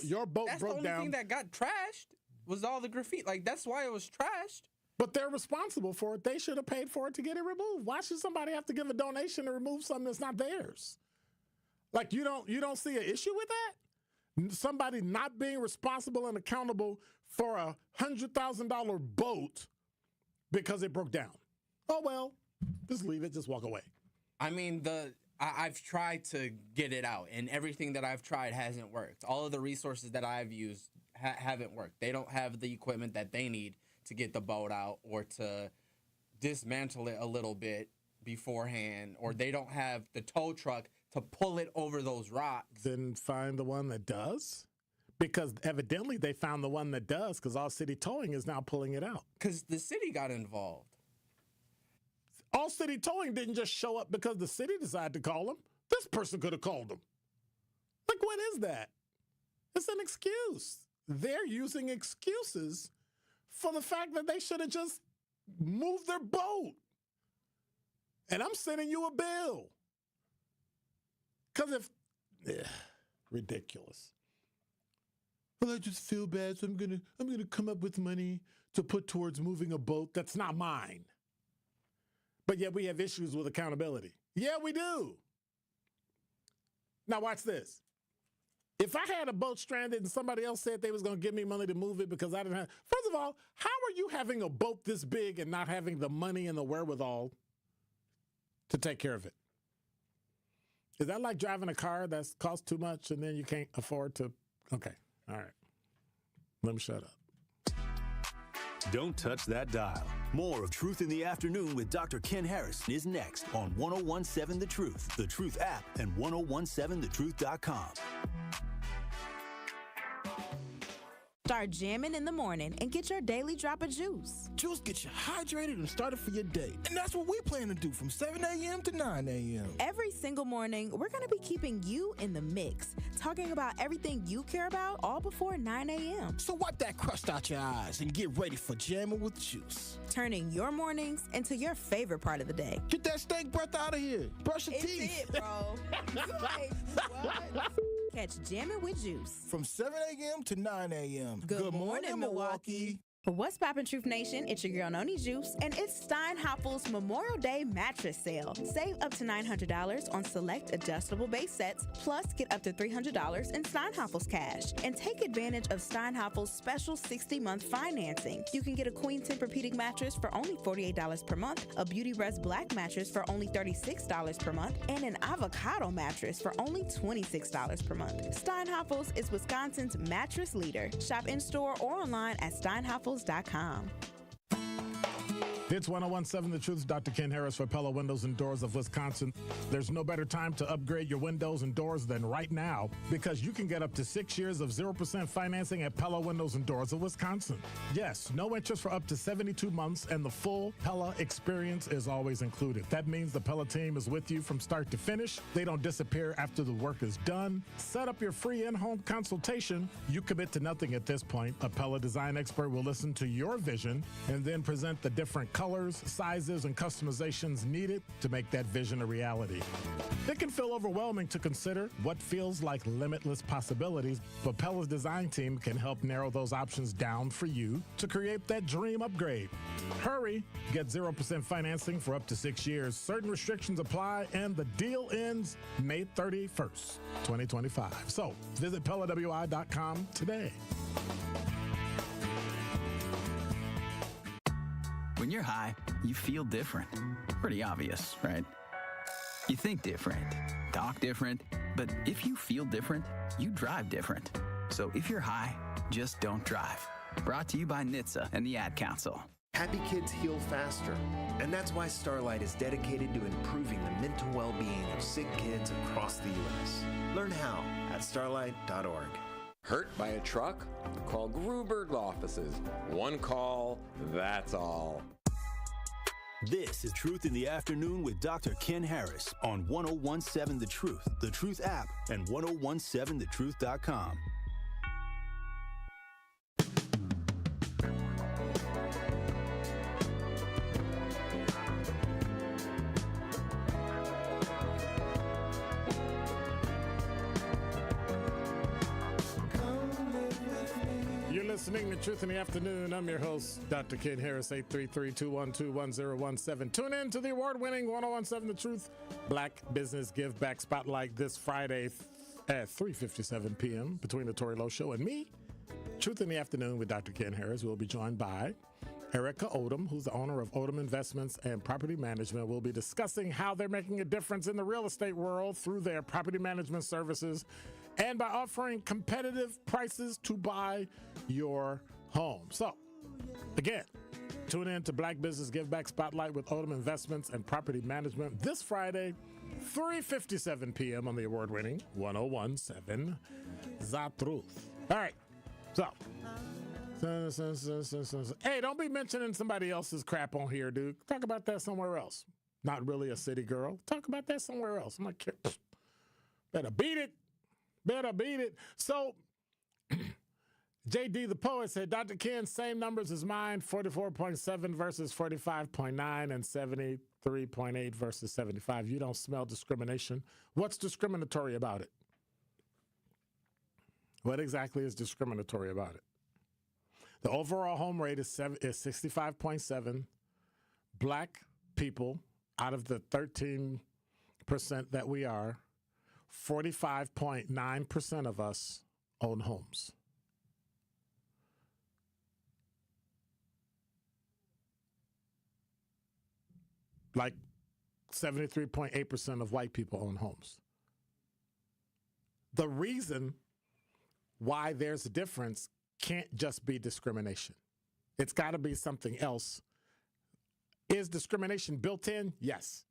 Your boat broke down. That's the only thing that got trashed was all the graffiti. Like, that's why it was trashed. But they're responsible for it. They should have paid for it to get it removed. Why should somebody have to give a donation to remove something that's not theirs? Like, you don't see an issue with that? Somebody not being responsible and accountable for a $100,000 boat because it broke down. Oh, well, just leave it. Just walk away. I mean, I've tried to get it out, and everything that I've tried hasn't worked. All of the resources that I've used haven't worked. They don't have the equipment that they need to get the boat out or to dismantle it a little bit beforehand, or they don't have the tow truck to pull it over those rocks. Then find the one that does? Because evidently they found the one that does, because All City Towing is now pulling it out. Because the city got involved. All City Towing didn't just show up because the city decided to call them. This person could have called them. Like, what is that? It's an excuse. They're using excuses for the fact that they should have just moved their boat. And I'm sending you a bill. Because ridiculous. Well, I just feel bad, so I'm gonna come up with money to put towards moving a boat that's not mine. But yet we have issues with accountability. Yeah, we do. Now watch this. If I had a boat stranded and somebody else said they was going to give me money to move it because I didn't have... First of all, how are you having a boat this big and not having the money and the wherewithal to take care of it? Is that like driving a car that's cost too much and then you can't afford to... Okay, all right. Let me shut up. Don't touch that dial. More of Truth in the Afternoon with Dr. Ken Harris is next on 1017 The Truth, The Truth app, and 1017thetruth.com. Start jamming in the morning and get your daily drop of juice. Juice gets you hydrated and started for your day. And that's what we plan to do from 7 a.m. to 9 a.m. Every single morning, we're going to be keeping you in the mix, talking about everything you care about all before 9 a.m. So wipe that crust out your eyes and get ready for jamming with juice. Turning your mornings into your favorite part of the day. Get that stank breath out of here. Brush your teeth. It's it, bro. What? Catch Jammin' with Juice from 7 a.m. to 9 a.m. Good morning, Milwaukee. What's poppin', Truth Nation? It's your girl, Noni Juice, and it's Steinhaffel's Memorial Day mattress sale. Save up to $900 on select adjustable base sets, plus get up to $300 in Steinhaffel's cash. And take advantage of Steinhaffel's special 60-month financing. You can get a Queen Tempur-Pedic mattress for only $48 per month, a Beauty Rest Black mattress for only $36 per month, and an Avocado mattress for only $26 per month. Steinhaffel's is Wisconsin's mattress leader. Shop in-store or online at steinhaffels.com. It's 101.7 The Truth. Dr. Ken Harris for Pella Windows and Doors of Wisconsin. There's no better time to upgrade your windows and doors than right now, because you can get up to 6 years of 0% financing at Pella Windows and Doors of Wisconsin. Yes, no interest for up to 72 months, and the full Pella experience is always included. That means the Pella team is with you from start to finish. They don't disappear after the work is done. Set up your free in-home consultation. You commit to nothing at this point. A Pella design expert will listen to your vision and then present the different colors, sizes, and customizations needed to make that vision a reality. It can feel overwhelming to consider what feels like limitless possibilities, but Pella's design team can help narrow those options down for you to create that dream upgrade. Hurry, get 0% financing for up to 6 years. Certain restrictions apply, and the deal ends May 31st, 2025. So visit PellaWI.com today. When you're high, you feel different. Pretty obvious, right? You think different, talk different, but if you feel different, you drive different. So if you're high, just don't drive. Brought to you by NHTSA and the Ad Council. Happy kids heal faster, and that's why Starlight is dedicated to improving the mental well-being of sick kids across the U.S. Learn how at starlight.org. Hurt by a truck? Call Gruberg offices. One call, that's all. This is Truth in the Afternoon with Dr. Ken Harris on 101.7 The Truth app, and 1017thetruth.com. Listening to Truth in the Afternoon. I'm your host, Dr. Ken Harris, 833-212-1017. Tune in to the award-winning 101.7 The Truth Black Business Give Back Spotlight this Friday at 3:57 p.m. between the Tori Lowe Show and me. Truth in the Afternoon with Dr. Ken Harris. We'll be joined by Erica Odom, who's the owner of Odom Investments and Property Management. We'll be discussing how they're making a difference in the real estate world through their property management services and by offering competitive prices to buy your home. So, again, tune in to Black Business Give Back Spotlight with Odom Investments and Property Management this Friday, 3:57 p.m. on the award-winning 101.7 The Truth. All right, so, hey, don't be mentioning somebody else's crap on here, dude. Talk about that somewhere else. Not really a city girl. Talk about that somewhere else. I'm like, better beat it. Better beat it. So, JD the poet said, Dr. Ken, same numbers as mine, 44.7 versus 45.9 and 73.8 versus 75. You don't smell discrimination. What's discriminatory about it? What exactly is discriminatory about it? The overall home rate is 65.7. Black people, out of the 13% that we are, 45.9% of us own homes. Like 73.8% of white people own homes. The reason why there's a difference can't just be discrimination. It's got to be something else. Is discrimination built in? Yes.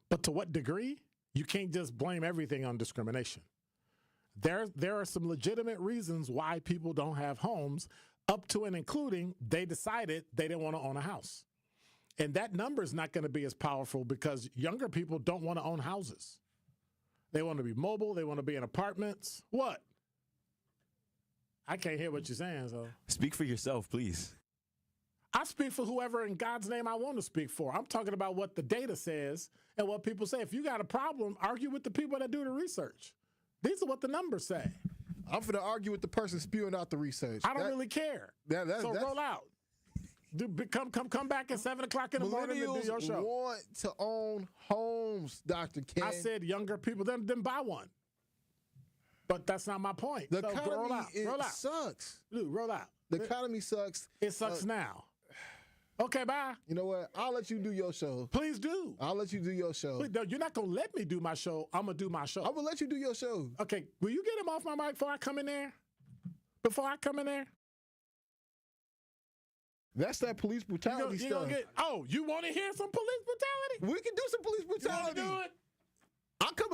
But to what degree? You can't just blame everything on discrimination. There are some legitimate reasons why people don't have homes, up to and including they decided they didn't want to own a house. And that number is not going to be as powerful because younger people don't want to own houses. They want to be mobile. They want to be in apartments. What? I can't hear what you're saying. So speak for yourself, please. I speak for whoever in God's name I want to speak for. I'm talking about what the data says and what people say. If you got a problem, argue with the people that do the research. These are what the numbers say. I'm going to argue with the person spewing out the research. I don't really care. So roll out. Come back at 7 o'clock in the morning and do your show. Want to own homes, Dr. Ken. I said younger people, then buy one. But that's not my point. The economy sucks. Dude, roll out. The economy sucks. It sucks now. Okay, bye. You know what? I'll let you do your show. Please do. I'll let you do your show. Wait, no, you're not going to let me do my show. I'm going to do my show. I'm going to let you do your show. Okay, will you get him off my mic before I come in there? Before I come in there? That's that police brutality stuff. You want to hear some police brutality? We can do some police brutality. You want to do it?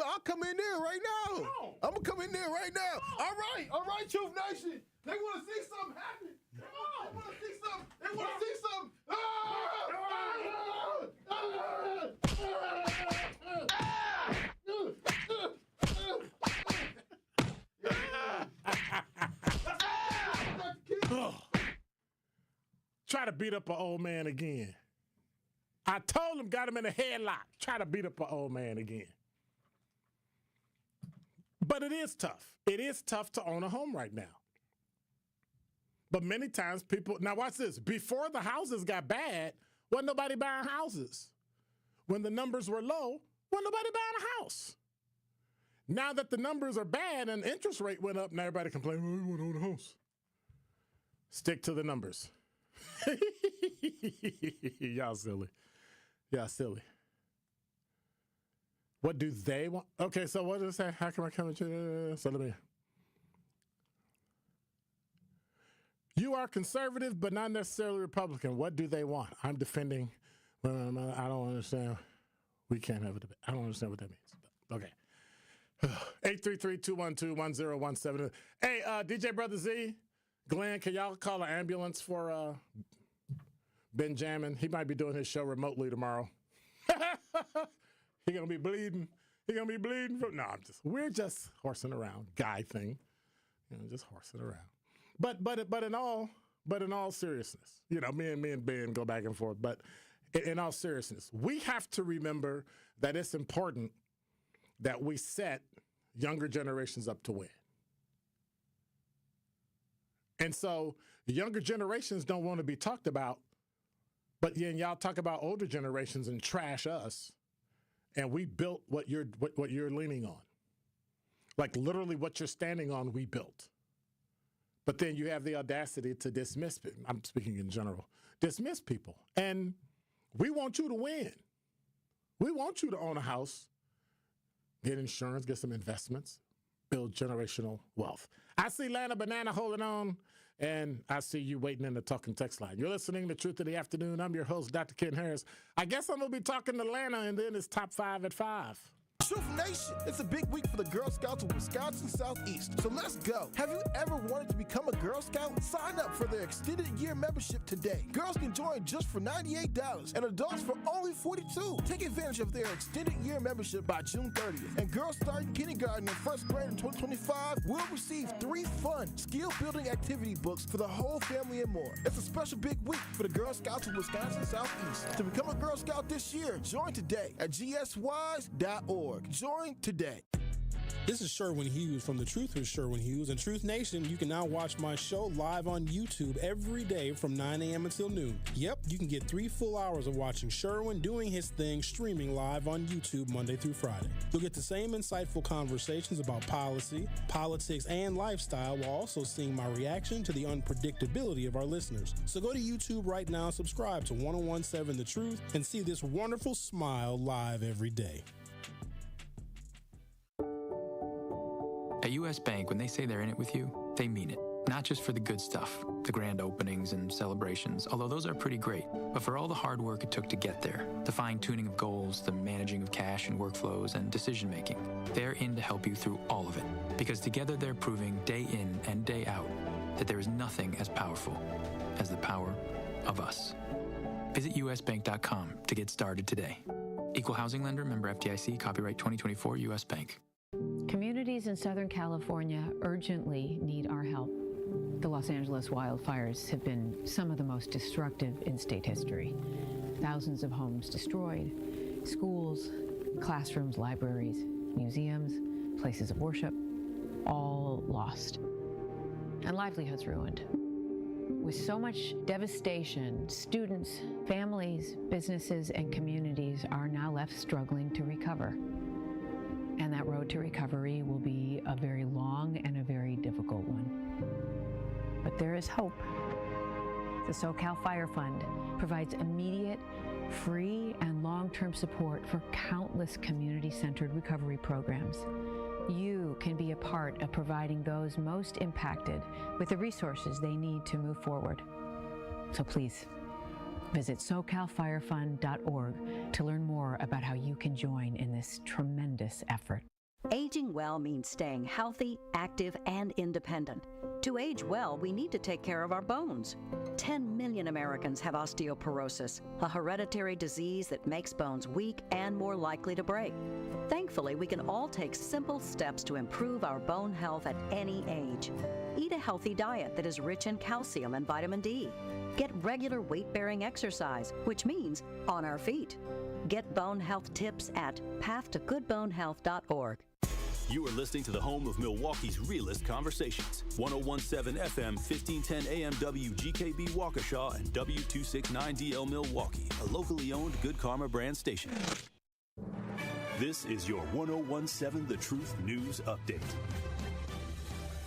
I'll come in there right now. No. I'm going to come in there right now. All right, Truth Nation. They want to see something happen. Come on. They want to see something. They want to see something. Try to beat up an old man again. I told him, got him in a headlock. Try to beat up an old man again. But it is tough. It is tough to own a home right now. But many times people, now watch this, before the houses got bad, wasn't nobody buying houses. When the numbers were low, wasn't nobody buying a house. Now that the numbers are bad and interest rate went up, now everybody complaining, we want to own a house. Stick to the numbers. Y'all silly. Y'all silly. What do they want? Okay, so what does it say? How can I come into so let me. You are conservative, but not necessarily Republican. What do they want? I'm defending. I don't understand. We can't have a debate. I don't understand what that means. Okay. 833-212-1017. Hey, DJ Brother Z, Glenn, can y'all call an ambulance for Benjamin? He might be doing his show remotely tomorrow. He gonna be bleeding. We're just horsing around. Guy thing. Just horsing around. But in all seriousness, me and Ben go back and forth. But in all seriousness, we have to remember that it's important that we set younger generations up to win. And so the younger generations don't want to be talked about, but then y'all talk about older generations and trash us. And we built what you're leaning on. Like literally what you're standing on, we built. But then you have the audacity to dismiss people. I'm speaking in general. Dismiss people. And we want you to win. We want you to own a house, get insurance, get some investments, build generational wealth. I see Lana Banana holding on, and I see you waiting in the talking text line. You're listening to Truth in the Afternoon. I'm your host, Dr. Ken Harris. I guess I'm going to be talking to Lana, and then it's Top 5 at 5. Truth Nation, it's a big week for the Girl Scouts of Wisconsin Southeast, so let's go. Have you ever wanted to become a Girl Scout? Sign up for their extended year membership today. Girls can join just for $98 and adults for only $42. Take advantage of their extended year membership by June 30th. And girls starting kindergarten and first grade in 2025 will receive 3 fun skill-building activity books for the whole family and more. It's a special big week for the Girl Scouts of Wisconsin Southeast. To become a Girl Scout this year, join today at gswise.org. Join today. This is Sherwin Hughes from The Truth with Sherwin Hughes. And Truth Nation, you can now watch my show live on YouTube every day from 9 a.m. until noon. Yep, you can get 3 full hours of watching Sherwin doing his thing streaming live on YouTube Monday through Friday. You'll get the same insightful conversations about policy, politics, and lifestyle while also seeing my reaction to the unpredictability of our listeners. So go to YouTube right now, subscribe to 1017 The Truth, and see this wonderful smile live every day. At U.S. Bank, when they say they're in it with you, they mean it. Not just for the good stuff, the grand openings and celebrations, although those are pretty great, but for all the hard work it took to get there, the fine-tuning of goals, the managing of cash and workflows, and decision-making. They're in to help you through all of it, because together they're proving day in and day out that there is nothing as powerful as the power of us. Visit usbank.com to get started today. Equal housing lender, member FDIC, copyright 2024, U.S. Bank. Communities in Southern California urgently need our help. The Los Angeles wildfires have been some of the most destructive in state history. Thousands of homes destroyed, schools, classrooms, libraries, museums, places of worship, all lost, and livelihoods ruined. With so much devastation, students, families, businesses, and communities are now left struggling to recover. And that road to recovery will be a very long and a very difficult one. But there is hope. The SoCal Fire Fund provides immediate, free, and long-term support for countless community-centered recovery programs. You can be a part of providing those most impacted with the resources they need to move forward. So please, visit SoCalFireFund.org to learn more about how you can join in this tremendous effort. Aging well means staying healthy, active, and independent. To age well, we need to take care of our bones. 10 million Americans have osteoporosis, a hereditary disease that makes bones weak and more likely to break. Thankfully, we can all take simple steps to improve our bone health at any age. Eat a healthy diet that is rich in calcium and vitamin D. Get regular weight-bearing exercise, which means on our feet. Get bone health tips at pathtogoodbonehealth.org. You are listening to the home of Milwaukee's realest conversations. 1017 FM, 1510 AM WGKB Waukesha and W269DL Milwaukee, a locally owned Good Karma brand station. This is your 1017 The Truth News Update.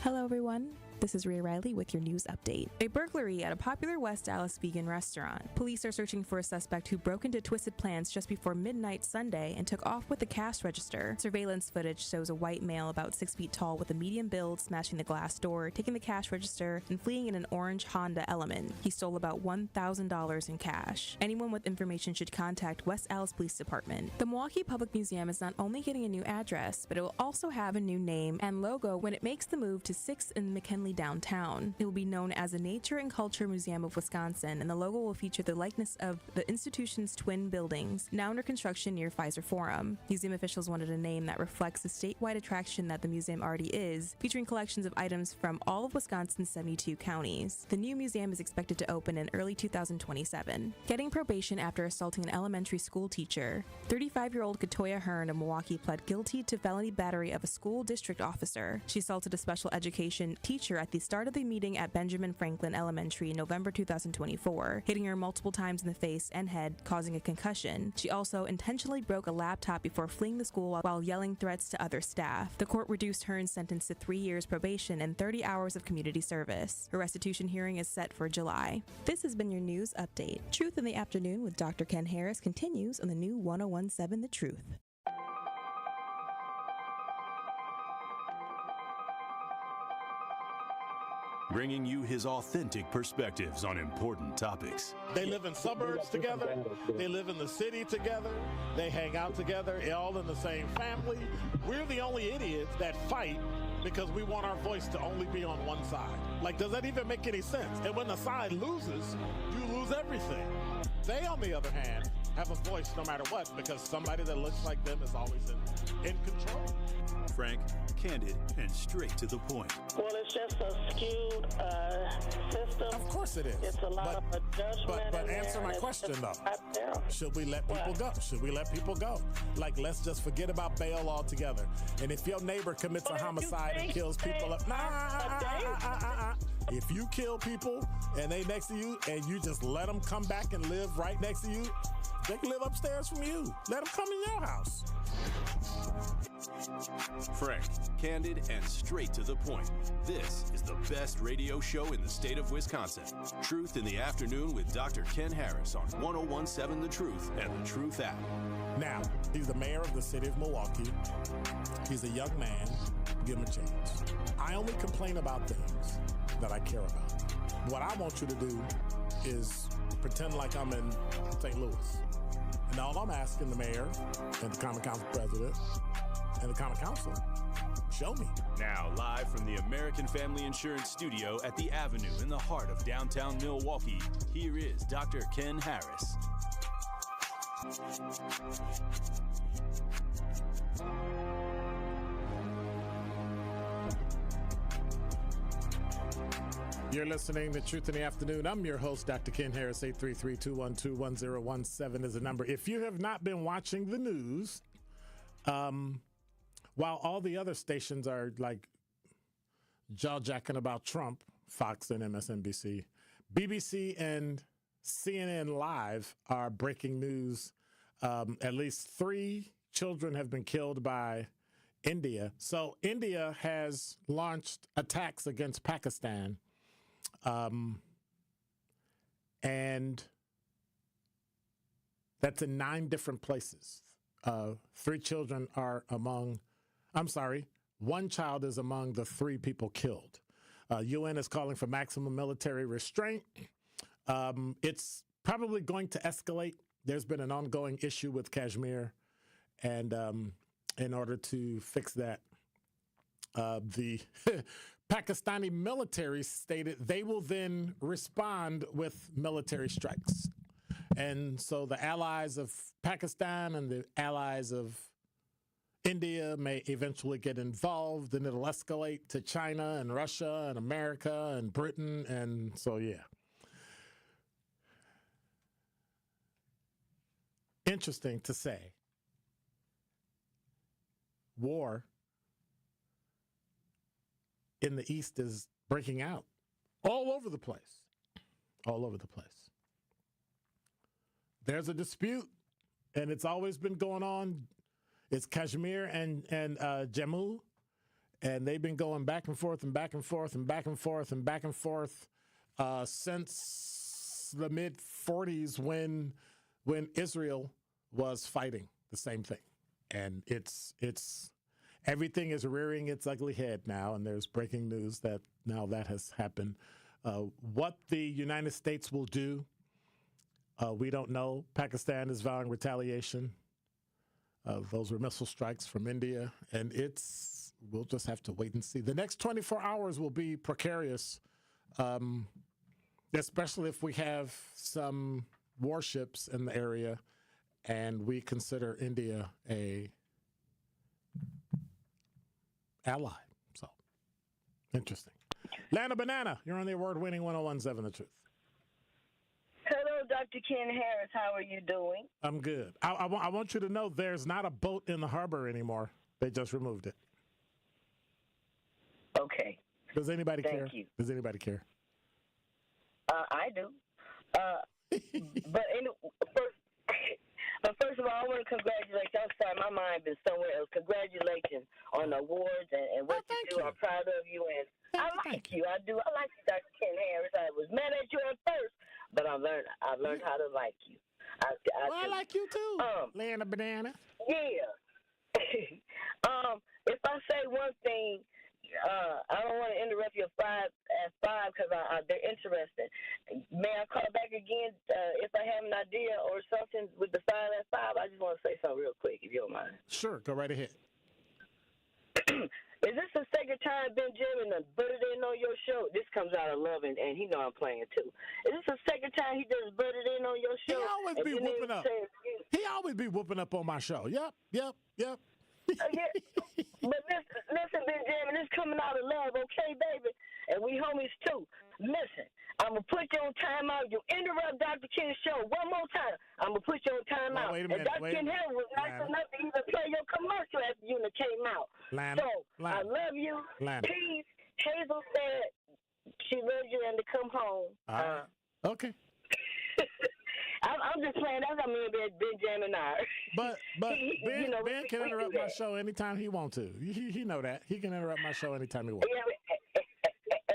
Hello, everyone. This is Ray Riley with your news update. A burglary at a popular West Dallas vegan restaurant. Police are searching for a suspect who broke into Twisted Plants just before midnight Sunday and took off with the cash register. Surveillance footage shows a white male about 6 feet tall with a medium build smashing the glass door, taking the cash register, and fleeing in an orange Honda Element. He stole about $1,000 in cash. Anyone with information should contact West Dallas Police Department. The Milwaukee Public Museum is not only getting a new address, but it will also have a new name and logo when it makes the move to 6th and McKinley downtown. It will be known as the Nature and Culture Museum of Wisconsin, and the logo will feature the likeness of the institution's twin buildings, now under construction near Pfizer Forum. Museum officials wanted a name that reflects the statewide attraction that the museum already is, featuring collections of items from all of Wisconsin's 72 counties. The new museum is expected to open in early 2027. Getting probation after assaulting an elementary school teacher. 35-year-old Katoya Hearn of Milwaukee pled guilty to felony battery of a school district officer. She assaulted a special education teacher at the start of the meeting at Benjamin Franklin Elementary in November 2024, hitting her multiple times in the face and head, causing a concussion. She also intentionally broke a laptop before fleeing the school while yelling threats to other staff. The court reduced Hearn's sentence to 3 years probation and 30 hours of community service. Her restitution hearing is set for July. This has been your news update. Truth in the Afternoon with Dr. Ken Harris continues on the new 1017 The Truth. Bringing you his authentic perspectives on important topics. They live in suburbs together. They live in the city together. They hang out together, all in the same family. We're the only idiots that fight because we want our voice to only be on one side. Like, does that even make any sense? And when the side loses, you lose everything. They, on the other hand, have a voice no matter what because somebody that looks like them is always in control. Frank, candid, and straight to the point. Well, it's just a skewed system. Of course it is. It's a lot of judgment. But answer my question, though. Should we let people go? Should we let people go? Like, let's just forget about bail altogether. And if your neighbor commits a homicide and kills people, if you kill people and they next to you and you just let them come back and live right next to you, they can live upstairs from you. Let them come in your house. Frank, candid, and straight to the point. This is the best radio show in the state of Wisconsin. Truth in the Afternoon with Dr. Ken Harris on 1017 The Truth and The Truth app. Now, he's the mayor of the city of Milwaukee. He's a young man. Give him a chance. I only complain about things that I care about. What I want you to do is pretend like I'm in St. Louis. And all I'm asking the mayor and the Common Council president and the Common Council, show me. Now, live from the American Family Insurance Studio at the Avenue in the heart of downtown Milwaukee, here is Dr. Ken Harris. You're listening to Truth in the Afternoon. I'm your host, Dr. Ken Harris. 833-212-1017 is the number. If you have not been watching the news, while all the other stations are like jaw-jacking about Trump, Fox and MSNBC, BBC and CNN Live are breaking news. At least 3 children have been killed by India. So India has launched attacks against Pakistan. And that's in 9 different places. 3 children are among, 1 child is among the 3 people killed. UN is calling for maximum military restraint. It's probably going to escalate. There's been an ongoing issue with Kashmir, and in order to fix that, the Pakistani military stated they will then respond with military strikes. And so the allies of Pakistan and the allies of India may eventually get involved, and it'll escalate to China and Russia and America and Britain. And so, yeah. Interesting to say. War in the East is breaking out all over the place. All over the place. There's a dispute, and it's always been going on. It's Kashmir and Jammu, and they've been going back and forth and back and forth and back and forth and back and forth since the mid-'40s when Israel was fighting the same thing. And it's everything is rearing its ugly head now, and there's breaking news that now that has happened. What the United States will do, we don't know. Pakistan is vowing retaliation. Those were missile strikes from India, and we'll just have to wait and see. The next 24 hours will be precarious, especially if we have some warships in the area, and we consider India a ally. So, interesting. Lana Banana, you're on the award-winning 101.7 The Truth. Hello, Dr. Ken Harris. How are you doing? I'm good. I want you to know there's not a boat in the harbor anymore. They just removed it. Okay. Does anybody care? Thank you. Does anybody care? I do. But first of all, I want to congratulate you. I'm sorry, my mind been somewhere else. Congratulations on the awards and what you do. I'm proud of you, and I like you. I do. I like you, Dr. Ken Harris. I was mad at you at first, but I learned how to like you. I like you too. Lana Banana. Yeah. If I say one thing, I don't want to interrupt your five because they're interested. May I call back again if I have an idea or something with the 5 at 5? I just want to say something real quick, if you don't mind. Sure, go right ahead. Is this the second time Benjamin done butted in on your show? This comes out of love, and he know I'm playing too. Is this the second time he just butted in on your show? He always be whooping up. He always be whooping up on my show. Yep. Yeah. But listen, Benjamin, this coming out of love, okay, baby? And we homies too. Listen, I'm going to put you on timeout. You interrupt Dr. Ken's show one more time, I'm going to put you on timeout. Wait a minute. And Dr. Ken Harris was nice enough to even play your commercial after you came out. Lana, I love you. Lana. Peace. Hazel said she loves you and to come home. Okay. I'm just playing. That's how me and Benjamin are. But Ben can interrupt my show anytime he wants to. He know that. He can interrupt my show anytime he wants. Yeah,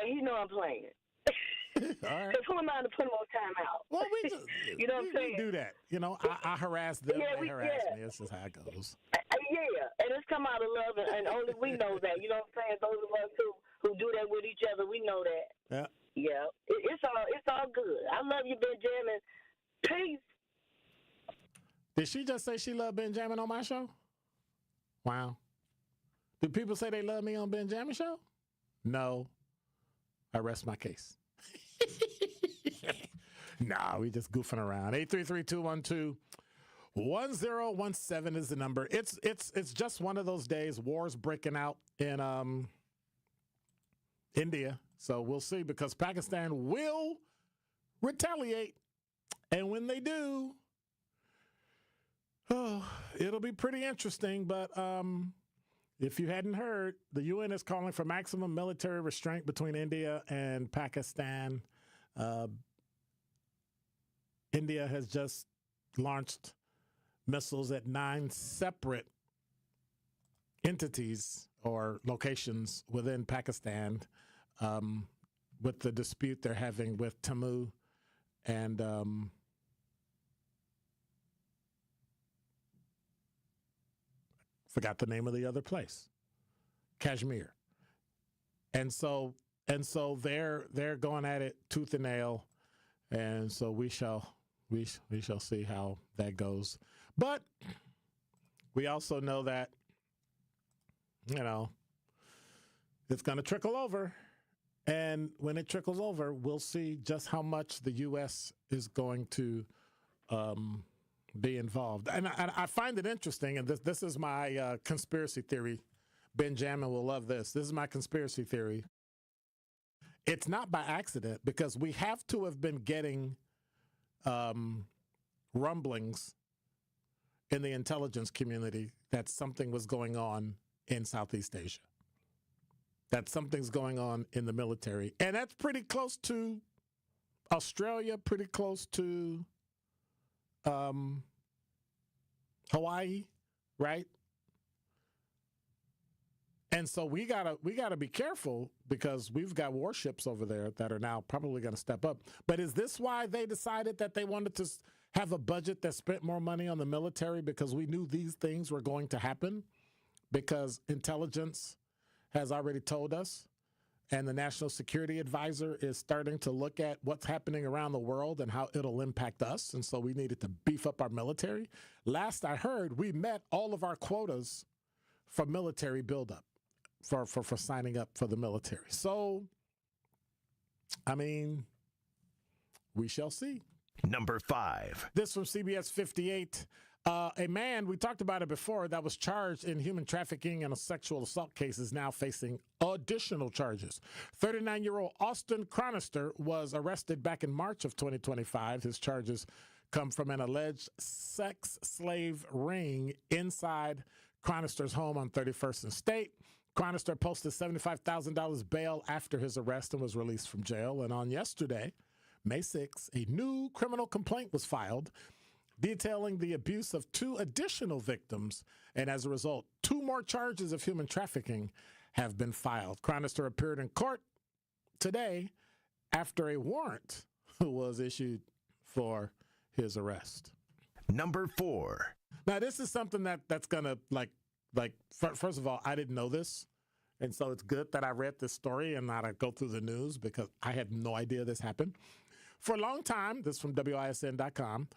and he know I'm playing. All right. Because who am I to put him on timeout? Well, we just, you know what I'm saying? We do that. You know, I harass them. They harass me. This is how it goes. Yeah, and it's come out of love, and only we know that. You know what I'm saying? Those of us who do that with each other, we know that. Yeah. Yeah. It's all good. I love you, Benjamin. Peace. Did she just say she loved Benjamin on my show? Wow. Do people say they love me on Benjamin's show? No. I rest my case. Nah, we just goofing around. 833-212-1017 is the number. It's just one of those days. Wars breaking out in India. So we'll see, because Pakistan will retaliate. And when they do, it'll be pretty interesting. But if you hadn't heard, the UN is calling for maximum military restraint between India and Pakistan. India has just launched missiles at 9 separate entities or locations within Pakistan with the dispute they're having with Jammu and forgot the name of the other place, Kashmir. And so they're going at it tooth and nail, And so we shall see how that goes. But we also know that, it's going to trickle over. And when it trickles over, we'll see just how much the U.S. is going to be involved. And I find it interesting, and this is my conspiracy theory. Benjamin will love this. This is my conspiracy theory. It's not by accident, because we have to have been getting rumblings in the intelligence community that something was going on in Southeast Asia, that something's going on in the military. And that's pretty close to Australia, pretty close to Hawaii, right? And so we gotta be careful, because we've got warships over there that are now probably going to step up. But is this why they decided that they wanted to have a budget that spent more money on the military? Because we knew these things were going to happen, because intelligence has already told us, and the National Security Advisor is starting to look at what's happening around the world and how it'll impact us. And so we needed to beef up our military. Last I heard, we met all of our quotas for military buildup, for signing up for the military. So, we shall see. Number 5. This from CBS 58. A man, we talked about it before, that was charged in human trafficking and a sexual assault case is now facing additional charges. 39-year-old Austin Chronister was arrested back in March of 2025. His charges come from an alleged sex slave ring inside Chronister's home on 31st and State. Chronister posted $75,000 bail after his arrest and was released from jail. And on yesterday, May 6, a new criminal complaint was filed detailing the abuse of 2 additional victims. And as a result, 2 more charges of human trafficking have been filed. Chronister appeared in court today after a warrant was issued for his arrest. Number 4. Now, this is something that's going to, first of all, I didn't know this. And so it's good that I read this story and not go through the news, because I had no idea this happened. For a long time, this is from WISN.com,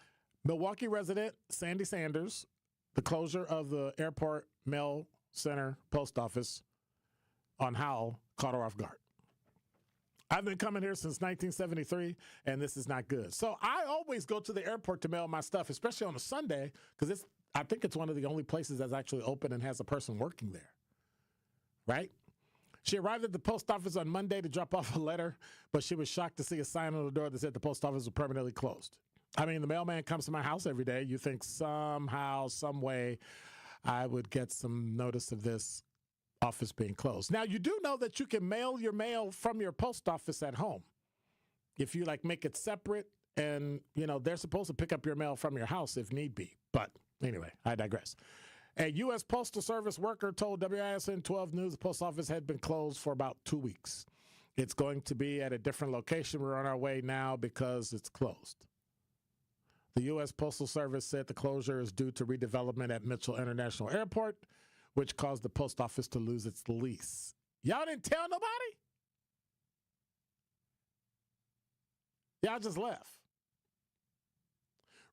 Milwaukee resident Sandy Sanders, the closure of the Airport Mail Center post office on Howell caught her off guard. I've been coming here since 1973, and this is not good. So I always go to the airport to mail my stuff, especially on a Sunday, because I think it's one of the only places that's actually open and has a person working there, right? She arrived at the post office on Monday to drop off a letter, but she was shocked to see a sign on the door that said the post office was permanently closed. The mailman comes to my house every day. You think somehow, some way, I would get some notice of this office being closed. Now, you do know that you can mail your mail from your post office at home. If you make it separate, and, they're supposed to pick up your mail from your house if need be. But anyway, I digress. A U.S. Postal Service worker told WISN 12 News the post office had been closed for about 2 weeks. It's going to be at a different location. We're on our way now because it's closed. The U.S. Postal Service said the closure is due to redevelopment at Mitchell International Airport, which caused the post office to lose its lease. Y'all didn't tell nobody? Y'all just left.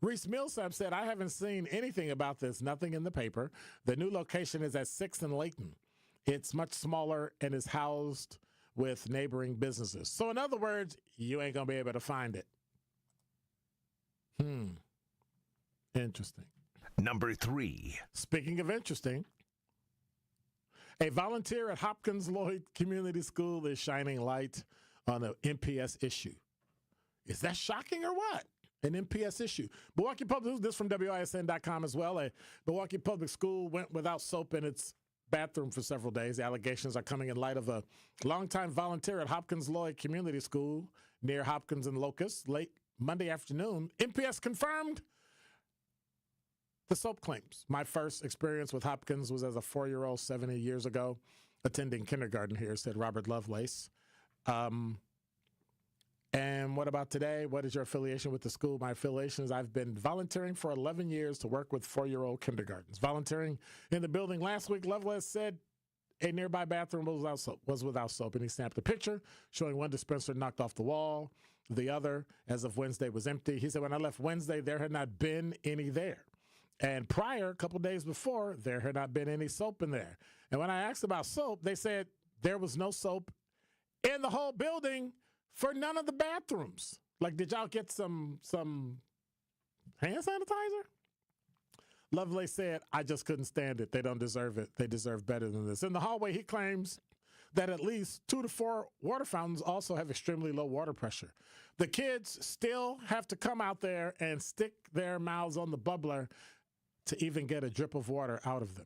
Reese Millsap said, I haven't seen anything about this, nothing in the paper. The new location is at 6th and Layton. It's much smaller and is housed with neighboring businesses. So in other words, you ain't going to be able to find it. Interesting. Number 3. Speaking of interesting, a volunteer at Hopkins Lloyd Community School is shining light on an MPS issue. Is that shocking or what? An MPS issue. Milwaukee Public, this from WISN.com as well. A Milwaukee Public School went without soap in its bathroom for several days. The allegations are coming in light of a longtime volunteer at Hopkins Lloyd Community School near Hopkins and Locust late Monday afternoon. MPS confirmed the soap claims. My first experience with Hopkins was as a 4-year-old 70 years ago, attending kindergarten here, said Robert Lovelace. And what about today? What is your affiliation with the school? My affiliation is I've been volunteering for 11 years to work with 4-year-old kindergartens. Volunteering in the building last week, Lovelace said a nearby bathroom was without soap, and he snapped a picture showing one dispenser knocked off the wall. The other, as of Wednesday, was empty. He said, when I left Wednesday, there had not been any there. And prior, a couple days before, there had not been any soap in there. And when I asked about soap, they said there was no soap in the whole building for none of the bathrooms. Like, did y'all get some hand sanitizer? Lovelace said, I just couldn't stand it. They don't deserve it. They deserve better than this. In the hallway, he claims that at least 2 to 4 water fountains also have extremely low water pressure. The kids still have to come out there and stick their mouths on the bubbler to even get a drip of water out of them.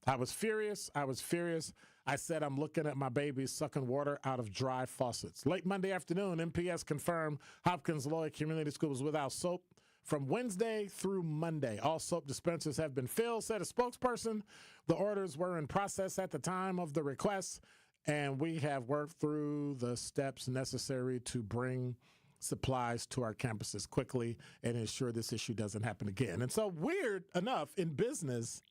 I was furious. I said, I'm looking at my babies sucking water out of dry faucets. Late Monday afternoon, MPS confirmed Hopkins Lloyd Community School was without soap from Wednesday through Monday. All soap dispensers have been filled, said a spokesperson. The orders were in process at the time of the request, and we have worked through the steps necessary to bring supplies to our campuses quickly and ensure this issue doesn't happen again. And so, weird enough, in business,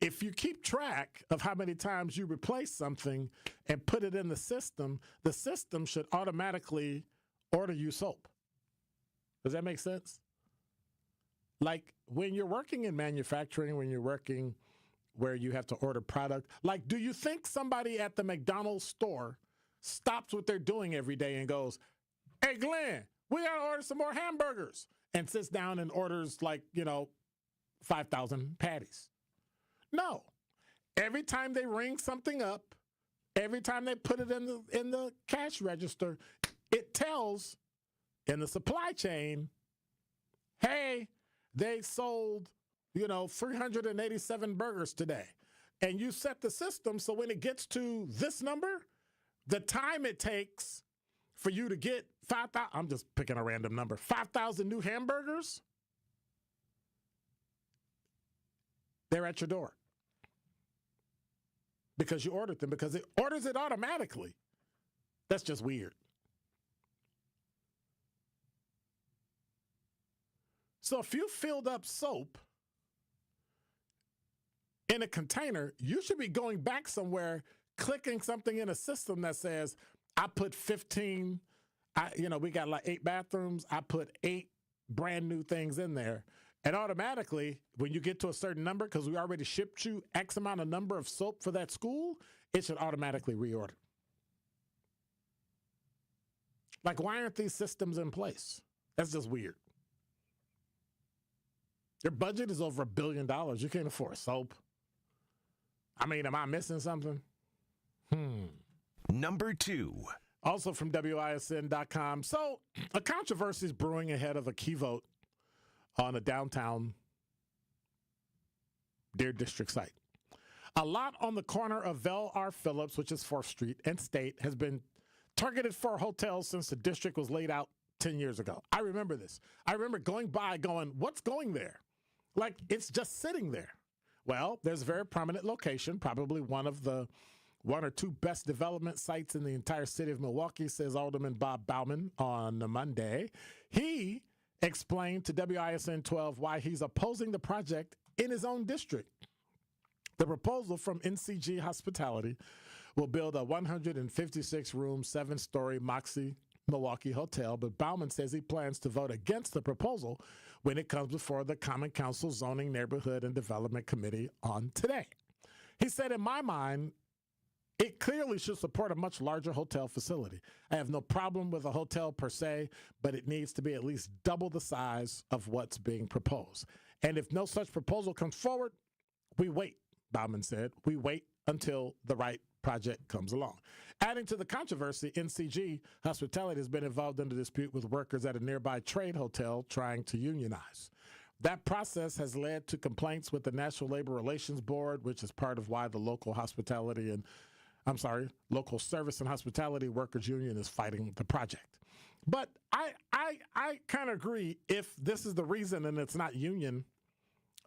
if you keep track of how many times you replace something and put it in the system should automatically order you soap. Does that make sense? Like, when you're working in manufacturing, when you're working where you have to order product, like, do you think somebody at the McDonald's store stops what they're doing every day and goes, hey, Glenn, we got to order some more hamburgers, and sits down and orders 5,000 patties? No. Every time they ring something up, every time they put it in the cash register, it tells in the supply chain, hey, they sold 387 burgers today. And you set the system so when it gets to this number, the time it takes for you to get 5,000, I'm just picking a random number, 5,000 new hamburgers, they're at your door. Because you ordered them, because it orders it automatically. That's just weird. So if you filled up soap in a container, you should be going back somewhere, clicking something in a system that says, I put 15, we got 8 bathrooms. I put 8 brand new things in there. And automatically, when you get to a certain number, because we already shipped you X amount of number of soap for that school, it should automatically reorder. Like, why aren't these systems in place? That's just weird. Your budget is over $1 billion. You can't afford soap. I mean, am I missing something? Number 2. Also from WISN.com. So, a controversy is brewing ahead of a key vote on a downtown Deer District site. A lot on the corner of Vel R. Phillips, which is 4th Street, and State, has been targeted for hotels since the district was laid out 10 years ago. I remember this. I remember going by going, what's going there? Like, it's just sitting there. Well, there's a very prominent location, probably one of the 1 or 2 best development sites in the entire city of Milwaukee, says Alderman Bob Bauman on Monday. He explained to WISN 12 why he's opposing the project in his own district. The proposal from NCG Hospitality will build a 156-room, 7-story Moxie Milwaukee hotel, but Bauman says he plans to vote against the proposal when it comes before the Common Council Zoning, Neighborhood, and Development Committee on today. He said, in my mind, it clearly should support a much larger hotel facility. I have no problem with a hotel per se, but it needs to be at least double the size of what's being proposed. And if no such proposal comes forward, we wait, Bauman said. We wait until the right project comes along. Adding to the controversy, NCG Hospitality has been involved in a dispute with workers at a nearby trade hotel trying to unionize. That process has led to complaints with the National Labor Relations Board, which is part of why the local local service and hospitality workers union is fighting the project. But I kind of agree, if this is the reason and it's not union,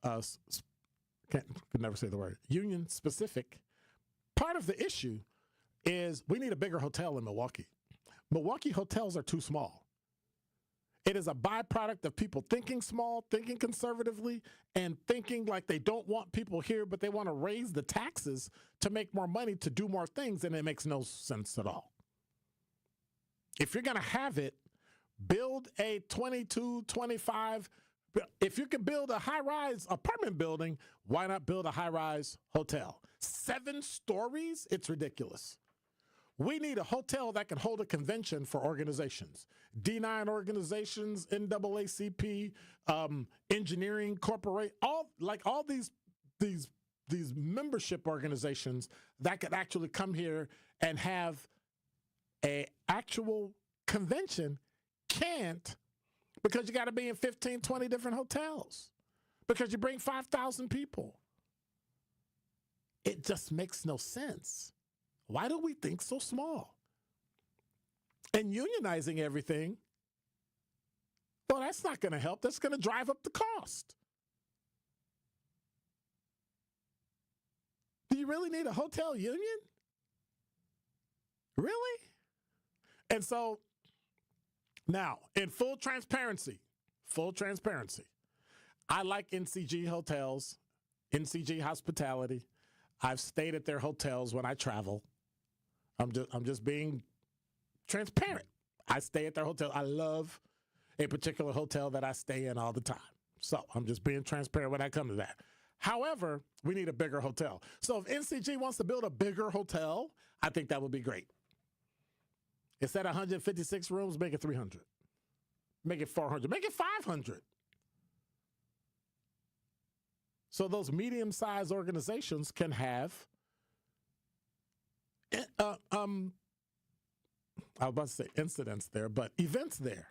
could never say the word, union specific, part of the issue is we need a bigger hotel in Milwaukee. Milwaukee hotels are too small. It is a byproduct of people thinking small, thinking conservatively, and thinking like they don't want people here, but they want to raise the taxes to make more money to do more things, and it makes no sense at all. If you're going to have it, build a 22, 25. If you can build a high-rise apartment building, why not build a high-rise hotel? 7 stories? It's ridiculous. We need a hotel that can hold a convention for organizations. D9 organizations, NAACP, engineering corporate, all these membership organizations that could actually come here and have a actual convention can't, because you got to be in 15, 20 different hotels because you bring 5,000 people. It just makes no sense. Why do we think so small? And unionizing everything, well, that's not going to help. That's going to drive up the cost. Do you really need a hotel union? Really? And so now, in full transparency, I like NCG hotels, NCG hospitality. I've stayed at their hotels when I travel. I'm just being transparent. I stay at their hotel. I love a particular hotel that I stay in all the time. So I'm just being transparent when I come to that. However, we need a bigger hotel. So if NCG wants to build a bigger hotel, I think that would be great. Instead of 156 rooms, make it 300. Make it 400. Make it 500. So those medium-sized organizations can have, I was about to say incidents there, but events there.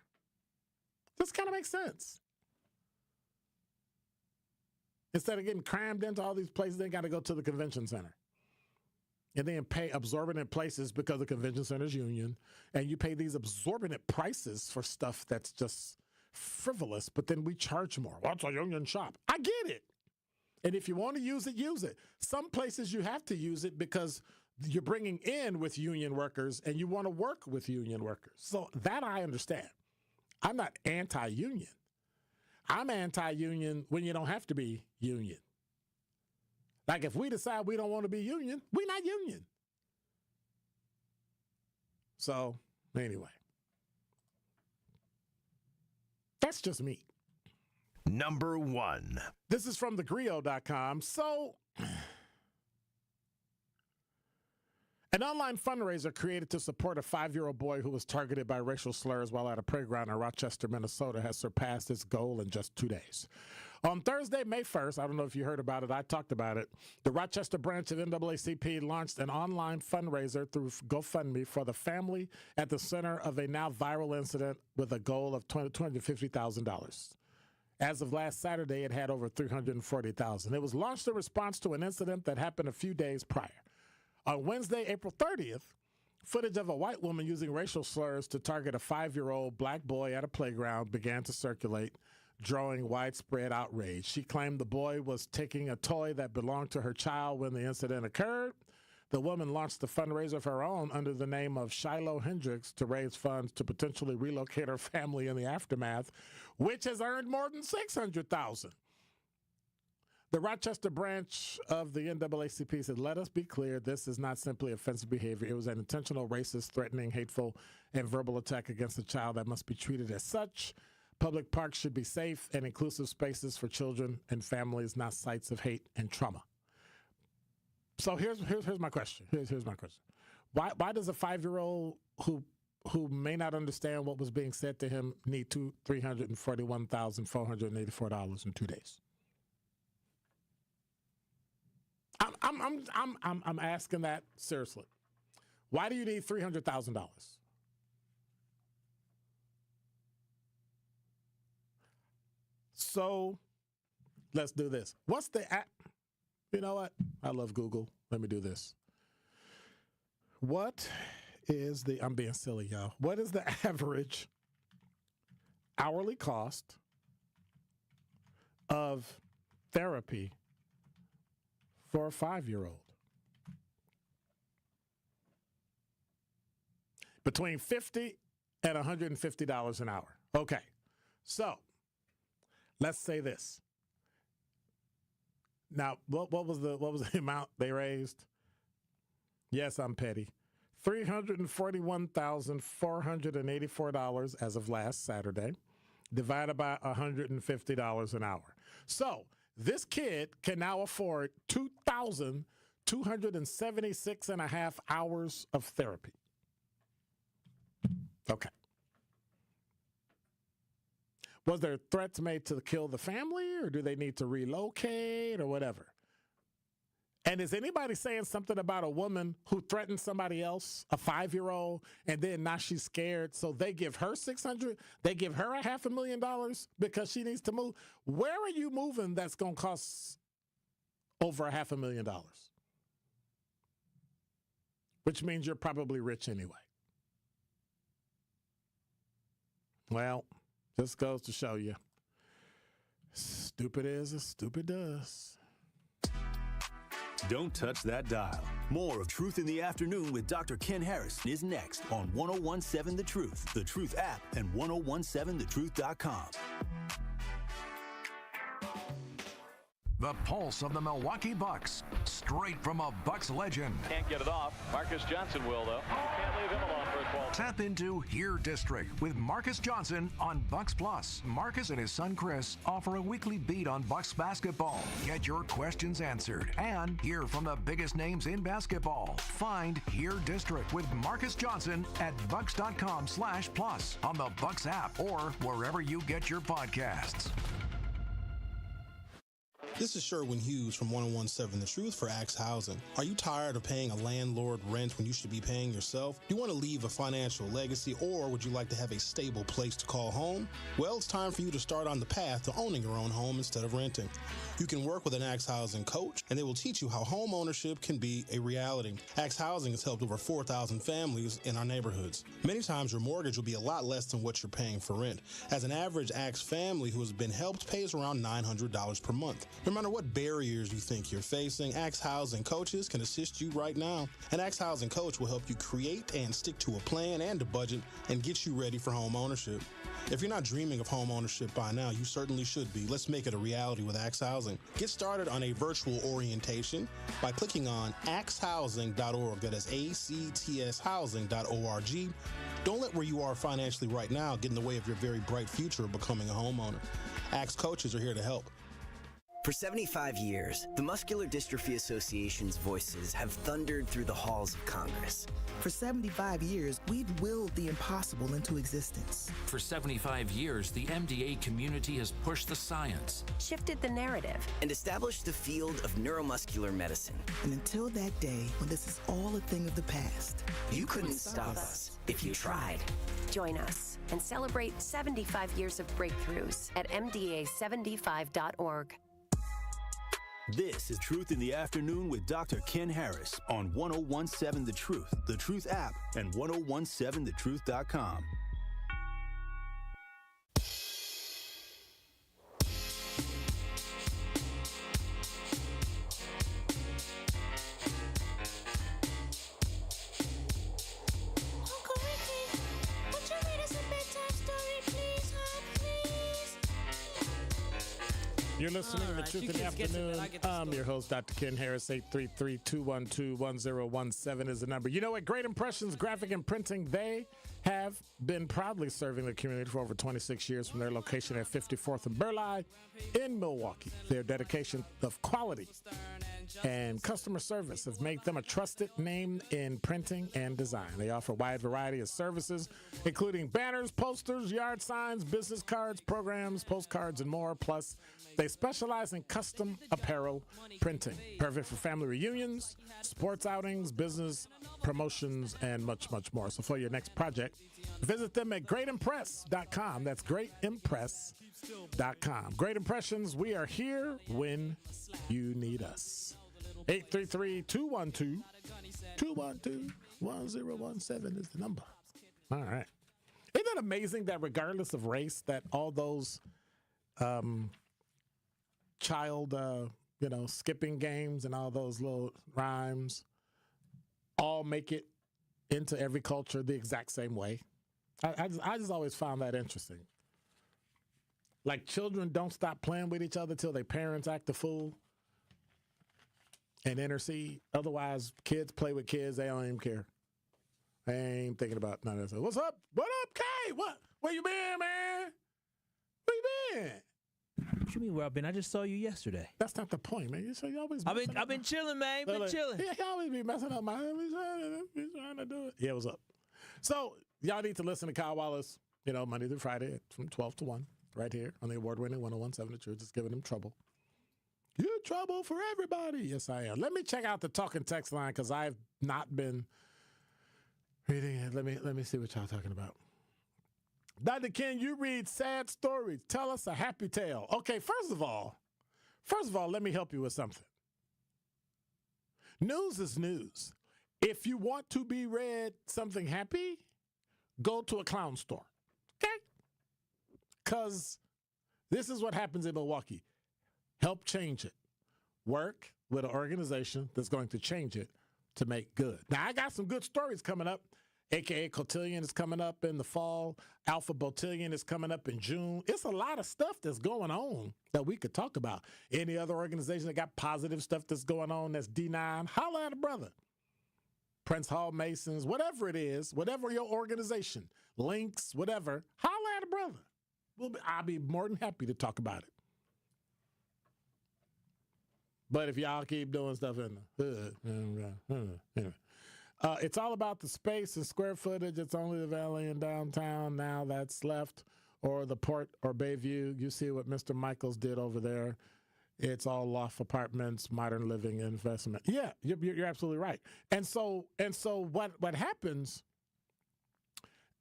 This kind of makes sense. Instead of getting crammed into all these places, they got to go to the convention center. And then pay exorbitant places because the convention center is union. And you pay these exorbitant prices for stuff that's just frivolous, but then we charge more. Well, it's a union shop. I get it. And if you want to use it, use it. Some places you have to use it because you're bringing in with union workers and you want to work with union workers. So that I understand. I'm not anti-union. I'm anti-union when you don't have to be union. Like if we decide we don't want to be union, we're not union. So anyway, that's just me. Number 1. This is from thegrio.com. So an online fundraiser created to support a 5-year-old boy who was targeted by racial slurs while at a playground in Rochester, Minnesota, has surpassed its goal in just 2 days. On Thursday, May 1st, I don't know if you heard about it, I talked about it, the Rochester branch of NAACP launched an online fundraiser through GoFundMe for the family at the center of a now viral incident with a goal of $250,000. As of last Saturday, it had over $340,000. It was launched in response to an incident that happened a few days prior. On Wednesday, April 30th, footage of a white woman using racial slurs to target a 5-year-old black boy at a playground began to circulate, drawing widespread outrage. She claimed the boy was taking a toy that belonged to her child when the incident occurred. The woman launched a fundraiser of her own under the name of Shiloh Hendricks to raise funds to potentially relocate her family in the aftermath, which has earned more than $600,000. The Rochester branch of the NAACP said, "Let us be clear, this is not simply offensive behavior. It was an intentional, racist, threatening, hateful, and verbal attack against a child that must be treated as such. Public parks should be safe and inclusive spaces for children and families, not sites of hate and trauma." So here's my question. Here's my question. Why does a 5-year-old who may not understand what was being said to him need $341,484 in 2 days? I'm asking that seriously. Why do you need $300,000? So let's do this. What's the app? You know what? I love Google. Let me do this. What is the, I'm being silly, y'all. What is the average hourly cost of therapy for a 5-year-old? Between $50 and $150 an hour. Okay. So let's say this. Now, what was the amount they raised? Yes, I'm petty. $341,484 as of last Saturday, divided by $150 an hour. So this kid can now afford 2,276 and a half hours of therapy. Okay. Was there threats made to kill the family, or do they need to relocate or whatever? And is anybody saying something about a woman who threatened somebody else, a 5-year-old, and then now she's scared, so they give her $600,000, they give her $500,000 because she needs to move? Where are you moving that's going to cost over $500,000? Which means you're probably rich anyway. Well, this goes to show you, stupid is as stupid does. Don't touch that dial. More of Truth in the Afternoon with Dr. Ken Harris is next on 1017 The Truth app, and 1017thetruth.com. The pulse of the Milwaukee Bucks, straight from a Bucks legend. Can't get it off. Marcus Johnson will, though. Can't leave him alone for a 12. Tap into Here District with Marcus Johnson on Bucks Plus. Marcus and his son Chris offer a weekly beat on Bucks basketball. Get your questions answered and hear from the biggest names in basketball. Find Here District with Marcus Johnson at bucks.com/plus on the Bucks app or wherever you get your podcasts. This is Sherwin Hughes from 1017 The Truth for Axe Housing. Are you tired of paying a landlord rent when you should be paying yourself? Do you want to leave a financial legacy, or would you like to have a stable place to call home? Well, it's time for you to start on the path to owning your own home instead of renting. You can work with an Axe Housing coach, and they will teach you how home ownership can be a reality. Axe Housing has helped over 4,000 families in our neighborhoods. Many times your mortgage will be a lot less than what you're paying for rent. As an average Axe family who has been helped pays around $900 per month. No matter what barriers you think you're facing, Axe Housing coaches can assist you right now. An Axe Housing coach will help you create and stick to a plan and a budget and get you ready for home ownership. If you're not dreaming of home ownership by now, you certainly should be. Let's make it a reality with Axe Housing. Get started on a virtual orientation by clicking on axhousing.org. That is ACTS housing.org. Don't let where you are financially right now get in the way of your very bright future of becoming a homeowner. Axe coaches are here to help. For 75 years, the Muscular Dystrophy Association's voices have thundered through the halls of Congress. For 75 years, we've willed the impossible into existence. For 75 years, the MDA community has pushed the science, shifted the narrative, and established the field of neuromuscular medicine. And until that day, when this is all a thing of the past, you couldn't stop us if you tried. Join us and celebrate 75 years of breakthroughs at MDA75.org. This is Truth in the Afternoon with Dr. Ken Harris on 1017 The Truth app, and 1017thetruth.com. You're listening to Truth in the Afternoon. I'm your host, Dr. Ken Harris. 833-212-1017 is the number. You know what? Great Impressions Graphic and Printing, they have been proudly serving the community for over 26 years from their location at 54th and Burleigh in Milwaukee. Their dedication of quality and customer service have made them a trusted name in printing and design. They offer a wide variety of services, including banners, posters, yard signs, business cards, programs, postcards, and more. Plus, they specialize in custom apparel printing, perfect for family reunions, sports outings, business promotions, and much, much more. So for your next project, visit them at greatimpress.com. That's greatimpress.com. Great Impressions, we are here when you need us. 833-212-1017 is the number. All right. Isn't it amazing that regardless of race, that all those child, skipping games and all those little rhymes all make it into every culture the exact same way? I just always found that interesting. Like, children don't stop playing with each other till their parents act a fool and intercede. Otherwise, kids play with kids. They don't even care. I ain't thinking about none of that. What's up? What up, Kay? Where you been, man? Where you been? What you mean where I've been? I just saw you yesterday. That's not the point, man. You always. I've been chilling, man. Been chilling. Yeah, you always be messing up, man. Be trying to do it. Yeah, what's up? So y'all need to listen to Kyle Wallace. Monday through Friday from 12 to 1, right here on the award-winning 101.7 The Truth. Just giving them trouble. You're trouble for everybody. Yes, I am. Let me check out the talk and text line because I've not been reading it. Let me see what y'all talking about. Dr. Ken, you read sad stories. Tell us a happy tale. Okay, first of all, let me help you with something. News is news. If you want to be read something happy, go to a clown store. Okay? Because this is what happens in Milwaukee. Help change it. Work with an organization that's going to change it to make good. Now, I got some good stories coming up. AKA Cotillion is coming up in the fall. Alpha Botillion is coming up in June. It's a lot of stuff that's going on that we could talk about. Any other organization that got positive stuff that's going on that's D9, holla at a brother. Prince Hall Masons, whatever it is, whatever your organization, links, whatever, holla at a brother. I'll be more than happy to talk about it. But if y'all keep doing stuff in the hood, it's all about the space and square footage. It's only the Valley and downtown now that's left, or the Port or Bayview. You see what Mr. Michaels did over there. It's all loft apartments, modern living investment. Yeah, you're absolutely right. And so what happens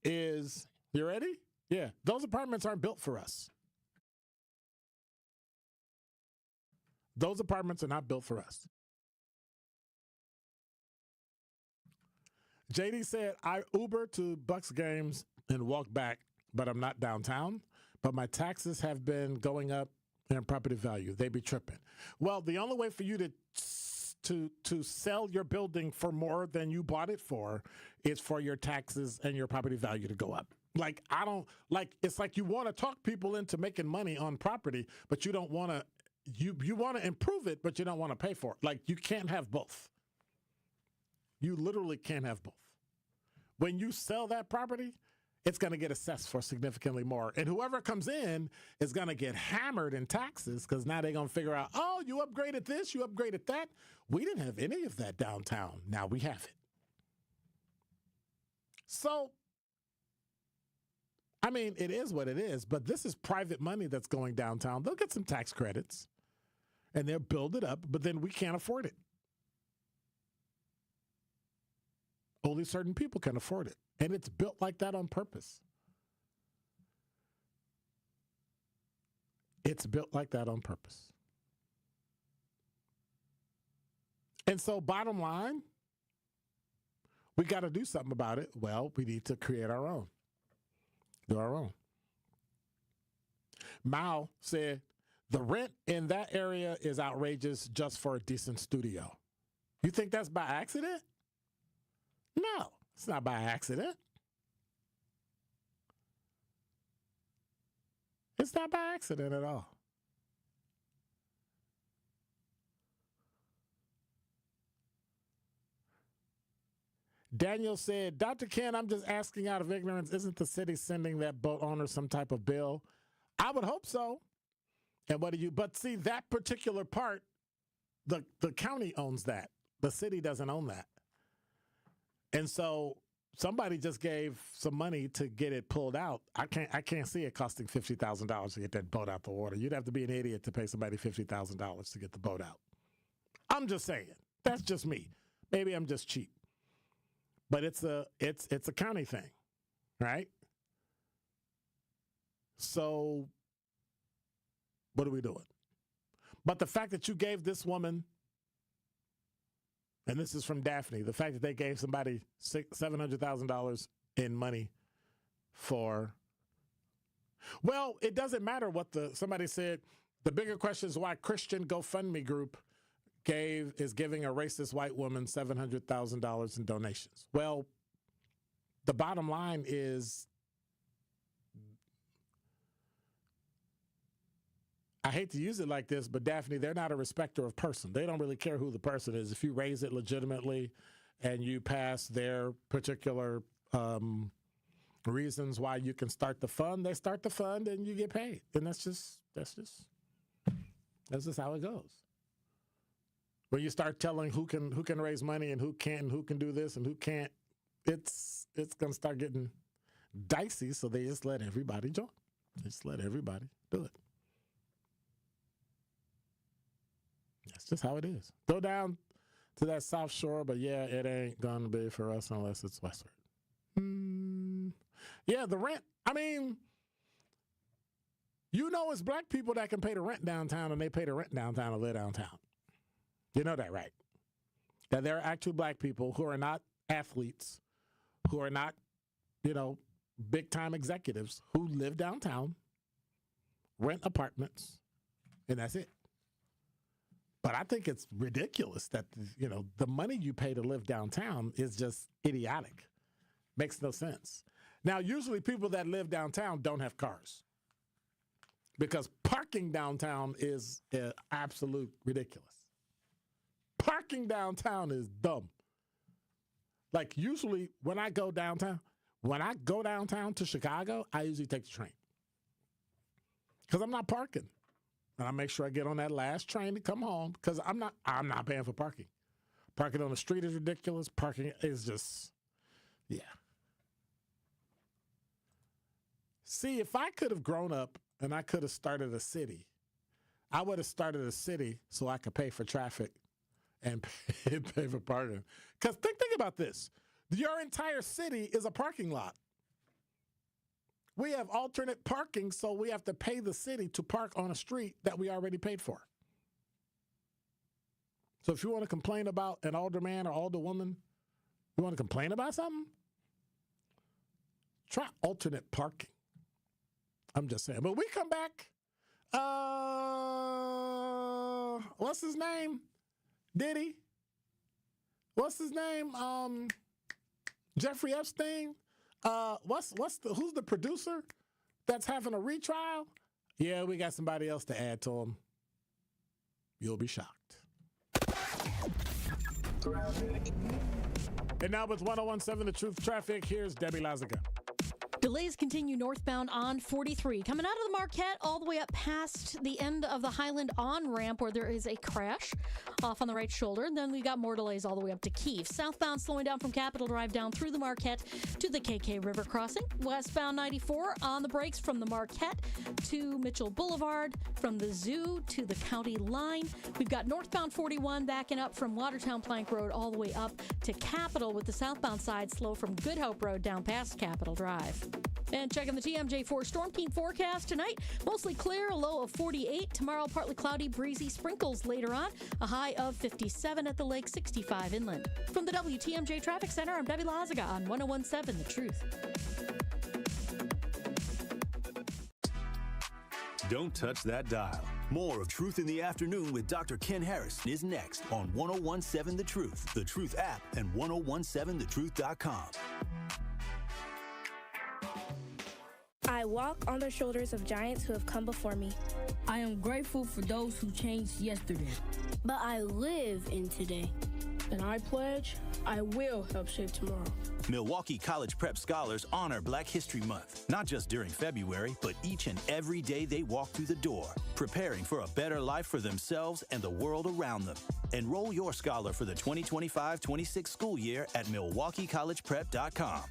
is, you ready? Yeah, those apartments aren't built for us. Those apartments are not built for us. JD said, I Uber to Bucks games and walk back, but I'm not downtown. But my taxes have been going up and property value. They be tripping. Well, the only way for you to sell your building for more than you bought it for is for your taxes and your property value to go up. It's like you want to talk people into making money on property, but you don't want to. You want to improve it, but you don't want to pay for it. Like, you can't have both. You literally can't have both. When you sell that property, it's going to get assessed for significantly more. And whoever comes in is going to get hammered in taxes because now they're going to figure out, oh, you upgraded this, you upgraded that. We didn't have any of that downtown. Now we have it. So, I mean, it is what it is, but this is private money that's going downtown. They'll get some tax credits and they'll build it up, but then we can't afford it. Only certain people can afford it. And it's built like that on purpose. It's built like that on purpose. And so, bottom line, we got to do something about it. Well, we need to create our own. Do our own. Mao said, the rent in that area is outrageous just for a decent studio. You think that's by accident? No, it's not by accident. It's not by accident at all. Daniel said, Dr. Ken, I'm just asking out of ignorance, isn't the city sending that boat owner some type of bill? I would hope so. And but see, that particular part, the county owns that. The city doesn't own that. And so somebody just gave some money to get it pulled out. I can't see it costing $50,000 to get that boat out the water. You'd have to be an idiot to pay somebody $50,000 to get the boat out. I'm just saying. That's just me. Maybe I'm just cheap. But it's a county thing, right? So what are we doing? But the fact that you gave this woman, and this is from Daphne, the fact that they gave somebody $700,000 in money for, well, it doesn't matter what somebody said. The bigger question is why Christian GoFundMe group is giving a racist white woman $700,000 in donations. Well, the bottom line is, I hate to use it like this, but Daphne, they're not a respecter of person. They don't really care who the person is. If you raise it legitimately and you pass their particular reasons why you can start the fund, they start the fund and you get paid. And that's just how it goes. When you start telling who can raise money and who can't and who can do this and who can't, it's going to start getting dicey, so they just let everybody join. Just let everybody do it. That's just how it is. Go down to that South Shore, but yeah, it ain't going to be for us unless it's Westward. Yeah, the rent. I mean, it's black people that can pay the rent downtown, and they pay the rent downtown and live downtown. You know that, right? That there are actually black people who are not athletes, who are not, big-time executives who live downtown, rent apartments, and that's it. But I think it's ridiculous that, the money you pay to live downtown is just idiotic. Makes no sense. Now, usually people that live downtown don't have cars because parking downtown is absolute ridiculous. Parking downtown is dumb. Like usually when I go downtown to Chicago, I usually take the train because I'm not parking. And I make sure I get on that last train to come home because I'm not paying for parking. Parking on the street is ridiculous. Parking is just, yeah. See, if I could have grown up and I could have started a city, I would have started a city so I could pay for traffic and pay for parking. Because think about this. Your entire city is a parking lot. We have alternate parking, so we have to pay the city to park on a street that we already paid for. So if you want to complain about an alderman or alderwoman, you want to complain about something? Try alternate parking. I'm just saying. But we come back. What's his name? Diddy? What's his name? Jeffrey Epstein? Who's the producer that's having a retrial? Yeah, we got somebody else to add to him. You'll be shocked. And now with 101.7 The Truth Traffic, here's Debbie Lazaga. Delays continue northbound on 43. Coming out of the Marquette all the way up past the end of the Highland on-ramp where there is a crash off on the right shoulder. And then we got more delays all the way up to Keefe. Southbound slowing down from Capitol Drive down through the Marquette to the KK River crossing. Westbound 94 on the brakes from the Marquette to Mitchell Boulevard. From the Zoo to the county line. We've got northbound 41 backing up from Watertown Plank Road all the way up to Capitol with the southbound side slow from Good Hope Road down past Capitol Drive. And checking the TMJ4 Storm Team forecast tonight. Mostly clear, a low of 48. Tomorrow, partly cloudy, breezy, sprinkles later on. A high of 57 at the lake, 65 inland. From the WTMJ Traffic Center, I'm Debbie Lazaga on 101.7 The Truth. Don't touch that dial. More of Truth in the Afternoon with Dr. Ken Harris is next on 101.7 The Truth, The Truth app, and 1017thetruth.com. I walk on the shoulders of giants who have come before me. I am grateful for those who changed yesterday. But I live in today. And I pledge I will help shape tomorrow. Milwaukee College Prep Scholars honor Black History Month, not just during February, but each and every day they walk through the door, preparing for a better life for themselves and the world around them. Enroll your scholar for the 2025-26 school year at MilwaukeeCollegePrep.com.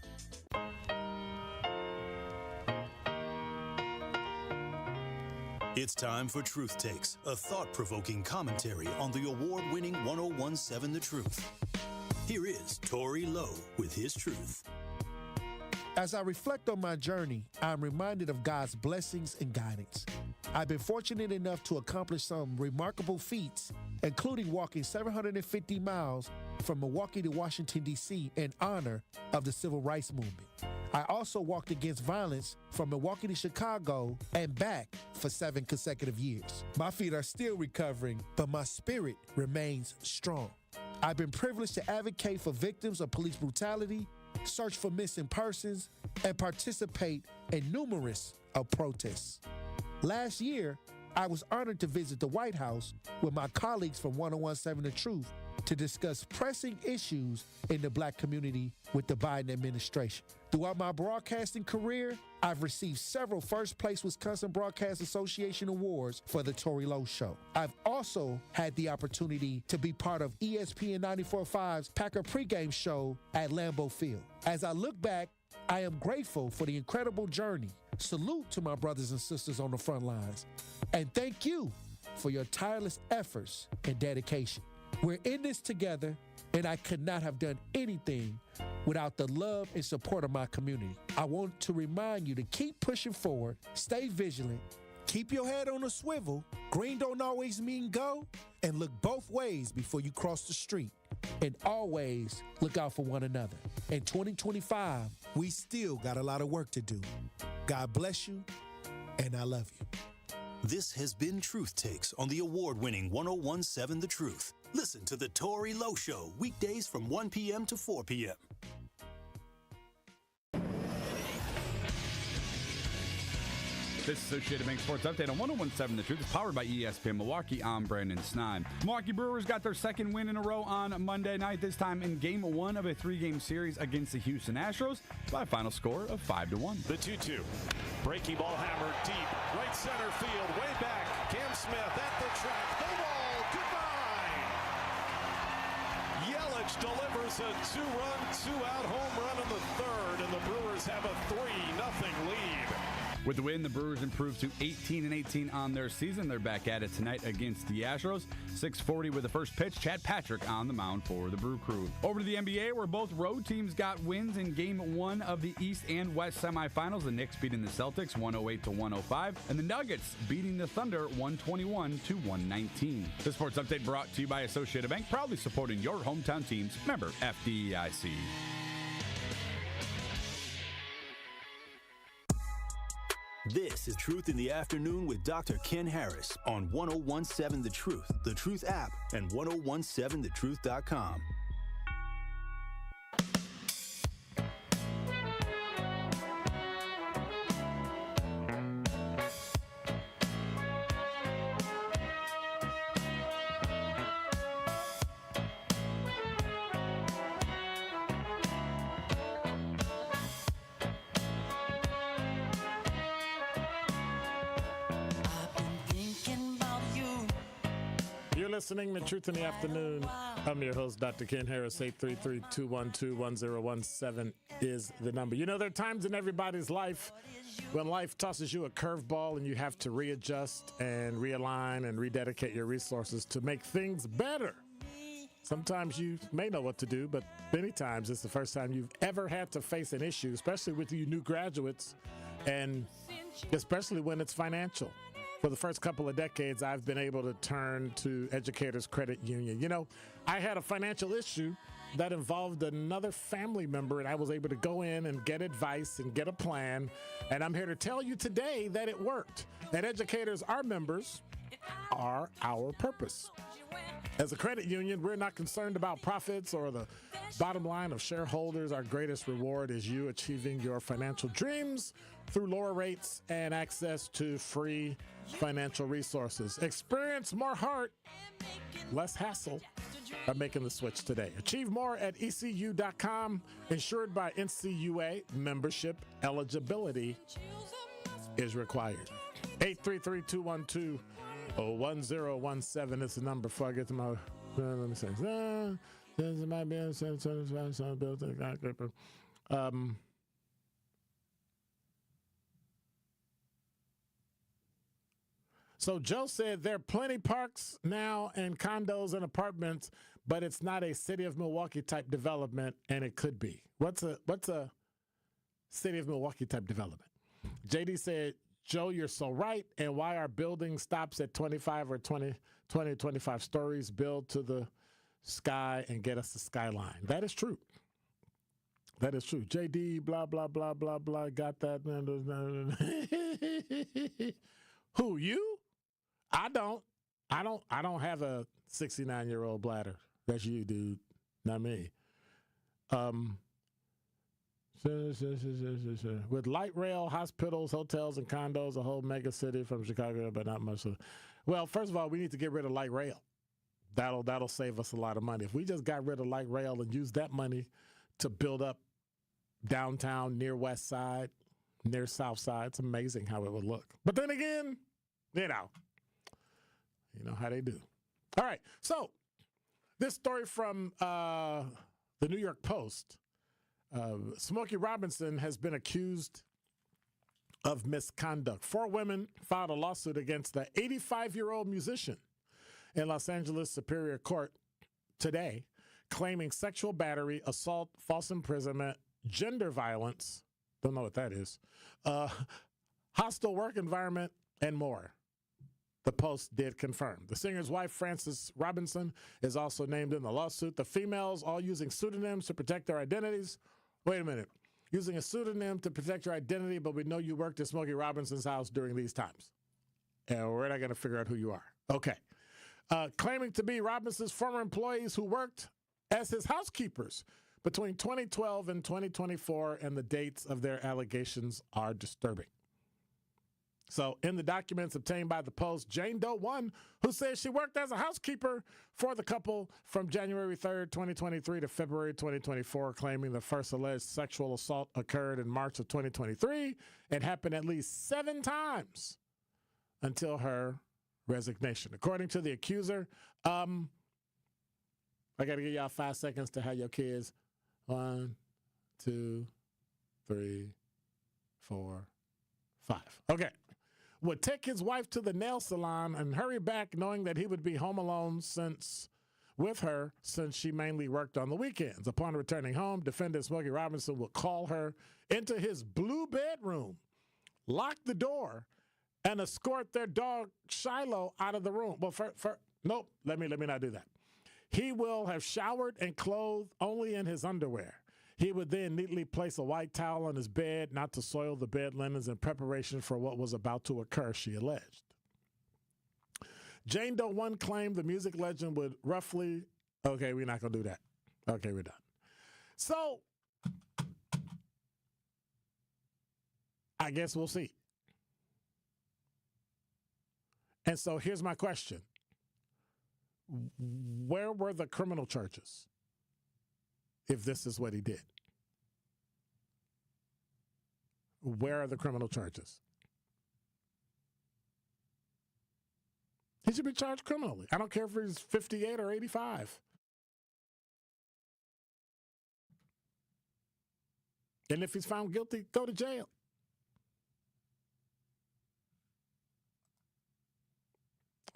It's time for Truth Takes, a thought-provoking commentary on the award-winning 101.7 The Truth. Here is Tory Lowe with his truth. As I reflect on my journey, I'm reminded of God's blessings and guidance. I've been fortunate enough to accomplish some remarkable feats, including walking 750 miles from Milwaukee to Washington, D.C. in honor of the Civil Rights Movement. I also walked against violence from Milwaukee to Chicago and back for 7 consecutive years. My feet are still recovering, but my spirit remains strong. I've been privileged to advocate for victims of police brutality, search for missing persons, and participate in numerous protests. Last year, I was honored to visit the White House with my colleagues from 101.7 The Truth to discuss pressing issues in the black community with the Biden administration. Throughout my broadcasting career, I've received several First Place Wisconsin Broadcast Association awards for The Tory Lowe Show. I've also had the opportunity to be part of ESPN 94.5's Packer pregame show at Lambeau Field. As I look back, I am grateful for the incredible journey. Salute to my brothers and sisters on the front lines. And thank you for your tireless efforts and dedication. We're in this together, and I could not have done anything without the love and support of my community. I want to remind you to keep pushing forward, stay vigilant, keep your head on a swivel. Green don't always mean go, and look both ways before you cross the street. And always look out for one another. In 2025, we still got a lot of work to do. God bless you, and I love you. This has been Truth Takes on the award-winning 101.7 The Truth. Listen to The Tory Lowe Show weekdays from 1 p.m. to 4 p.m. This Associated Bank Sports Update on 101.7 The Truth is powered by ESPN Milwaukee. I'm Brandon Snide. Milwaukee Brewers got their second win in a row on Monday night, this time in Game 1 of a 3-game series against the Houston Astros by a final score of 5-1. The 2-2. Breaking ball hammered deep. Right center field. Way back. Cam Smith at the track. No ball. Goodbye. Yelich delivers a 2-run, 2-out home run in the third, and the Brewers have a 3-0 lead. With the win, the Brewers improved to 18-18 on their season. They're back at it tonight against the Astros. 6:40 with the first pitch. Chad Patrick on the mound for the Brew Crew. Over to the NBA, where both road teams got wins in Game 1 of the East and West semifinals. The Knicks beating the Celtics 108-105, and the Nuggets beating the Thunder 121-119. The Sports Update brought to you by Associated Bank, proudly supporting your hometown teams. Member FDIC. This is Truth in the Afternoon with Dr. Ken Harris on 101.7 The Truth app, and 1017thetruth.com. Listening to Truth in the Afternoon. I'm your host, Dr. Ken Harris. 833-212-1017 is the number. You know, there are times in everybody's life when life tosses you a curveball and you have to readjust and realign and rededicate your resources to make things better. Sometimes you may know what to do, but many times it's the first time you've ever had to face an issue, especially with you new graduates, and especially when it's financial. For the first couple of decades, I've been able to turn to Educators Credit Union. You know, I had a financial issue that involved another family member, and I was able to go in and get advice and get a plan. And I'm here to tell you today that it worked. That educators, our members, are our purpose. As a credit union, we're not concerned about profits or the bottom line of shareholders. Our greatest reward is you achieving your financial dreams through lower rates and access to free financial resources. Experience more heart, less hassle by making the switch today. Achieve more at ECU.com. Insured by NCUA. Membership eligibility is required. 833-212-1017 is the number before I get to my, let me say, so Joe said there are plenty parks now and condos and apartments, but it's not a City of Milwaukee type development, and it could be. What's a City of Milwaukee type development? JD said, Joe, you're so right. And why our building stops at 25 or 25 stories, build to the sky and get us the skyline. That is true. That is true. JD, blah, blah, blah, blah, blah. Got that. Who, you? I don't have a 69-year-old bladder. That's you, dude. Not me. With light rail, hospitals, hotels, and condos, a whole mega city from Chicago, but not much. Well, first of all, we need to get rid of light rail. That'll save us a lot of money. If we just got rid of light rail and used that money to build up downtown, near West Side, near South Side, it's amazing how it would look. But then again, you know how they do. All right, so this story from the New York Post. Smokey Robinson has been accused of misconduct. 4 women filed a lawsuit against the 85-year-old musician in Los Angeles Superior Court today, claiming sexual battery, assault, false imprisonment, gender violence, don't know what that is, hostile work environment, and more. The Post did confirm. The singer's wife, Frances Robinson, is also named in the lawsuit. The females, all using pseudonyms to protect their identities. Wait a minute. Using a pseudonym to protect your identity, but we know you worked at Smokey Robinson's house during these times. And we're not going to figure out who you are. Okay. Claiming to be Robinson's former employees who worked as his housekeepers between 2012 and 2024, and the dates of their allegations are disturbing. So in the documents obtained by the Post, Jane Doe 1, who says she worked as a housekeeper for the couple from January 3rd, 2023 to February 2024, claiming the first alleged sexual assault occurred in March of 2023 and happened at least 7 times until her resignation. According to the accuser, I got to give y'all 5 seconds to have your kids. 1, 2, 3, 4, 5. Okay. Would take his wife to the nail salon and hurry back knowing that he would be home alone with her since she mainly worked on the weekends. Upon returning home, defendant Smokey Robinson would call her into his blue bedroom, lock the door, and escort their dog Shiloh out of the room. Well, nope, let me not do that. He will have showered and clothed only in his underwear. He would then neatly place a white towel on his bed, not to soil the bed linens, in preparation for what was about to occur, she alleged. Jane Doe 1 claimed the music legend would roughly... Okay, we're not going to do that. Okay, we're done. So, I guess we'll see. And so here's my question. Where were the criminal charges if this is what he did? Where are the criminal charges? He should be charged criminally. I don't care if he's 58 or 85. And if he's found guilty, go to jail.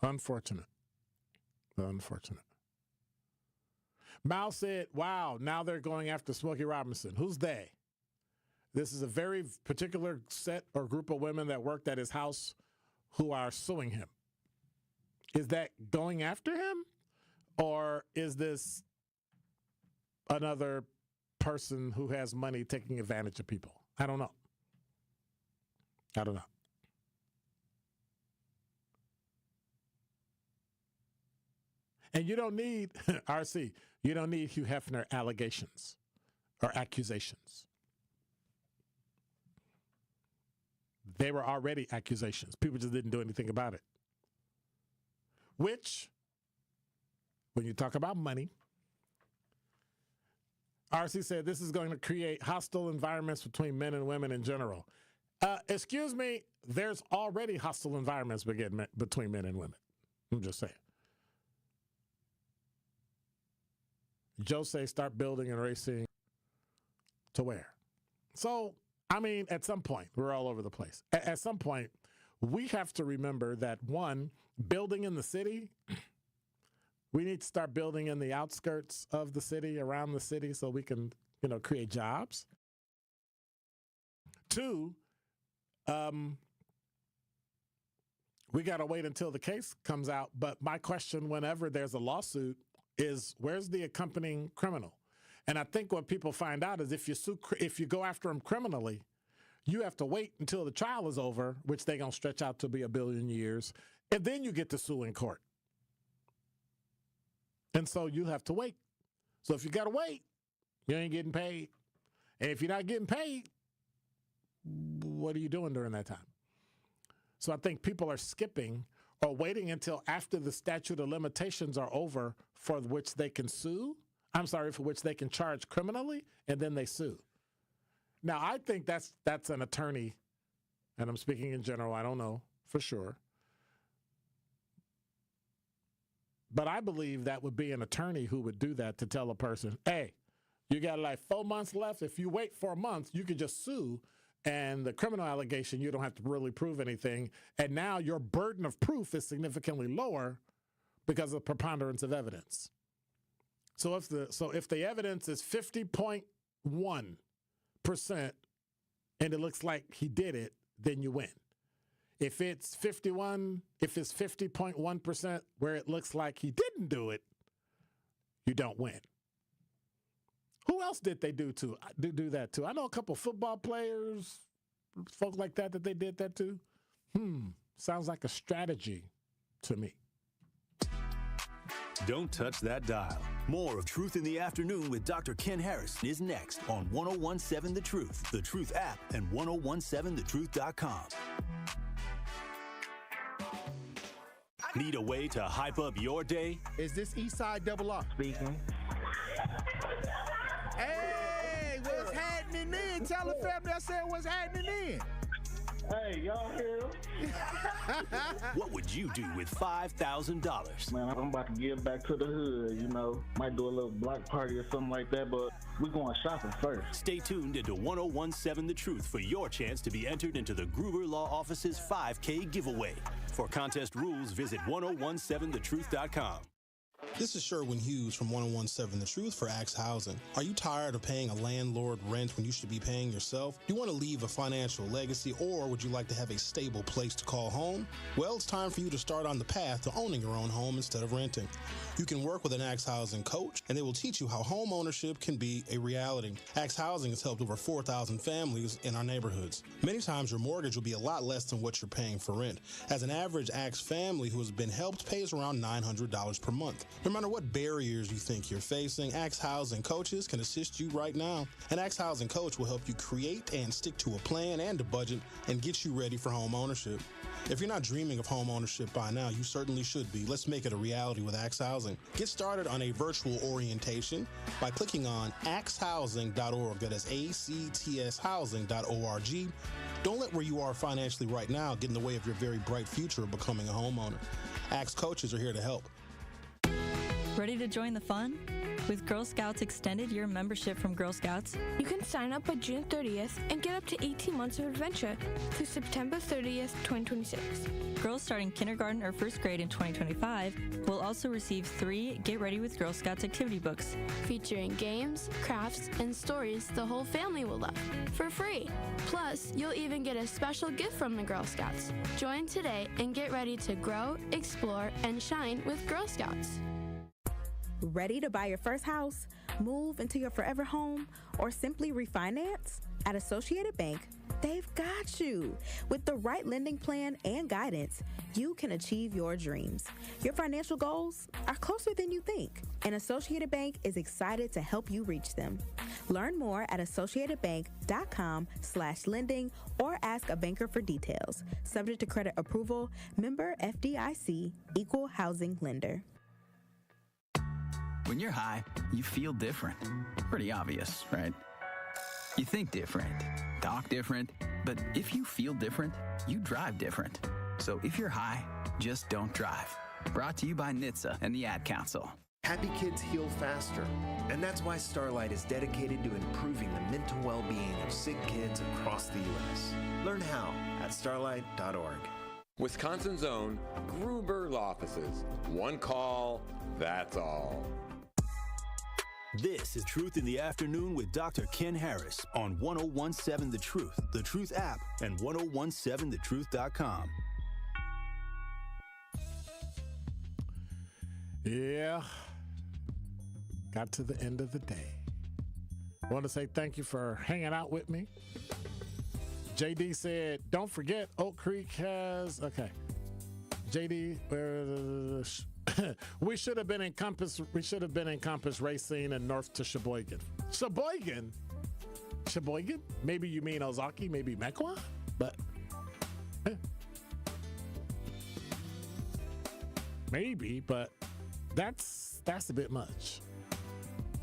Unfortunate. Mal said, wow, now they're going after Smokey Robinson. Who's they? This is a very particular set or group of women that worked at his house who are suing him. Is that going after him? Or is this another person who has money taking advantage of people? I don't know. And you don't need, RC, you don't need Hugh Hefner allegations or accusations. They were already accusations. People just didn't do anything about it. Which, when you talk about money, RC said this is going to create hostile environments between men and women in general. Excuse me, there's already hostile environments between men and women. I'm just saying. Joe say start building and racing to where? So, I mean, at some point, we're all over the place. At some point, we have to remember that, one, building in the city, we need to start building in the outskirts of the city, around the city, so we can, create jobs. 2, we got to wait until the case comes out. But my question, whenever there's a lawsuit, is where's the accompanying criminal? And I think what people find out is if you go after him criminally, you have to wait until the trial is over, which they're going to stretch out to be 1 billion years, and then you get to sue in court. And so you have to wait. So if you got to wait, you ain't getting paid. And if you're not getting paid, what are you doing during that time? So I think people are skipping or waiting until after the statute of limitations are over for which they can sue. For which they can charge criminally, and then they sue. Now, I think that's an attorney, and I'm speaking in general, I don't know for sure. But I believe that would be an attorney who would do that to tell a person, hey, you got like 4 months left. If you wait 4 months, you could just sue. And the criminal allegation, you don't have to really prove anything. And now your burden of proof is significantly lower because of preponderance of evidence. So if the evidence is 50.1% and it looks like he did it, then you win. If it's 50.1% where it looks like he didn't do it, you don't win. Who else did they do that to? I know a couple football players, folk like that they did that to. Sounds like a strategy to me. Don't touch that dial. More of Truth in the Afternoon with Dr. Ken Harris is next on 1017 The Truth, The Truth app, and 1017thetruth.com. Need a way to hype up your day? Is this Eastside Double R? Speaking. Hey, what's happening then? Tell the family I said what's happening then. Hey, y'all hear him? What would you do with $5,000? Man, I'm about to give back to the hood, you know. Might do a little block party or something like that, but we're going shopping first. Stay tuned into 1017 The Truth for your chance to be entered into the Gruber Law Office's 5K giveaway. For contest rules, visit 1017thetruth.com. This is Sherwin Hughes from 1017 The Truth for Axe Housing. Are you tired of paying a landlord rent when you should be paying yourself? Do you want to leave a financial legacy, or would you like to have a stable place to call home? Well, it's time for you to start on the path to owning your own home instead of renting. You can work with an Axe Housing coach, and they will teach you how home ownership can be a reality. Axe Housing has helped over 4,000 families in our neighborhoods. Many times your mortgage will be a lot less than what you're paying for rent. As an average Axe family who has been helped pays around $900 per month. No matter what barriers you think you're facing, Axe Housing coaches can assist you right now. An Axe Housing coach will help you create and stick to a plan and a budget and get you ready for home ownership. If you're not dreaming of home ownership by now, you certainly should be. Let's make it a reality with Axe Housing. Get started on a virtual orientation by clicking on axehousing.org. That is ACTS housing.org. Don't let where you are financially right now get in the way of your very bright future of becoming a homeowner. Axe coaches are here to help. Ready to join the fun? With Girl Scouts Extended Year Membership from Girl Scouts, you can sign up by June 30th and get up to 18 months of adventure through September 30th, 2026. Girls starting kindergarten or first grade in 2025 will also receive 3 Get Ready with Girl Scouts activity books, featuring games, crafts, and stories the whole family will love, for free. Plus, you'll even get a special gift from the Girl Scouts. Join today and get ready to grow, explore, and shine with Girl Scouts. Ready to buy your first house, move into your forever home, or simply refinance? At Associated Bank, they've got you. With the right lending plan and guidance, you can achieve your dreams. Your financial goals are closer than you think, and Associated Bank is excited to help you reach them. Learn more at associatedbank.com/lending or ask a banker for details. Subject to credit approval, member FDIC, equal housing lender. When you're high, you feel different. Pretty obvious, right? You think different, talk different, but if you feel different, you drive different. So if you're high, just don't drive. Brought to you by NHTSA and the Ad Council. Happy kids heal faster, and that's why Starlight is dedicated to improving the mental well-being of sick kids across the U.S. Learn how at starlight.org. Wisconsin's own Gruber Law Offices. One call, that's all. This is Truth in the Afternoon with Dr. Ken Harris on 1017 The Truth, The Truth app, and 1017thetruth.com. Yeah. Got to the end of the day. I want to say thank you for hanging out with me. JD said, don't forget Oak Creek has, okay. JD, we should have been in Compass Racing and north to Sheboygan. Sheboygan? Maybe you mean Ozaki, maybe Mequon, but maybe, but that's a bit much.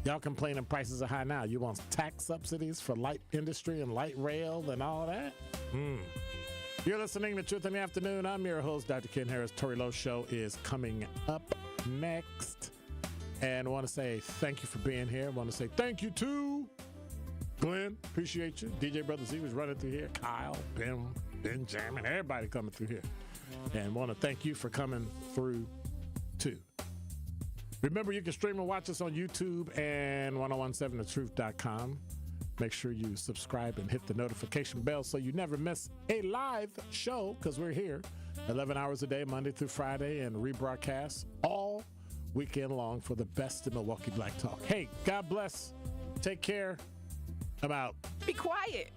Y'all complaining prices are high now. You want tax subsidies for light industry and light rail and all that? You're listening to Truth in the Afternoon. I'm your host, Dr. Ken Harris. Tori Lowe's show is coming up next. And I want to say thank you for being here. I want to say thank you to Glenn. Appreciate you. DJ Brother Z was running through here. Kyle, Ben jamming. Everybody coming through here. And want to thank you for coming through too. Remember, you can stream and watch us on YouTube and 1017thetruth.com. Make sure you subscribe and hit the notification bell so you never miss a live show, because we're here 11 hours a day, Monday through Friday, and rebroadcast all weekend long for the best in Milwaukee Black Talk. Hey, God bless. Take care. I'm out. Be quiet.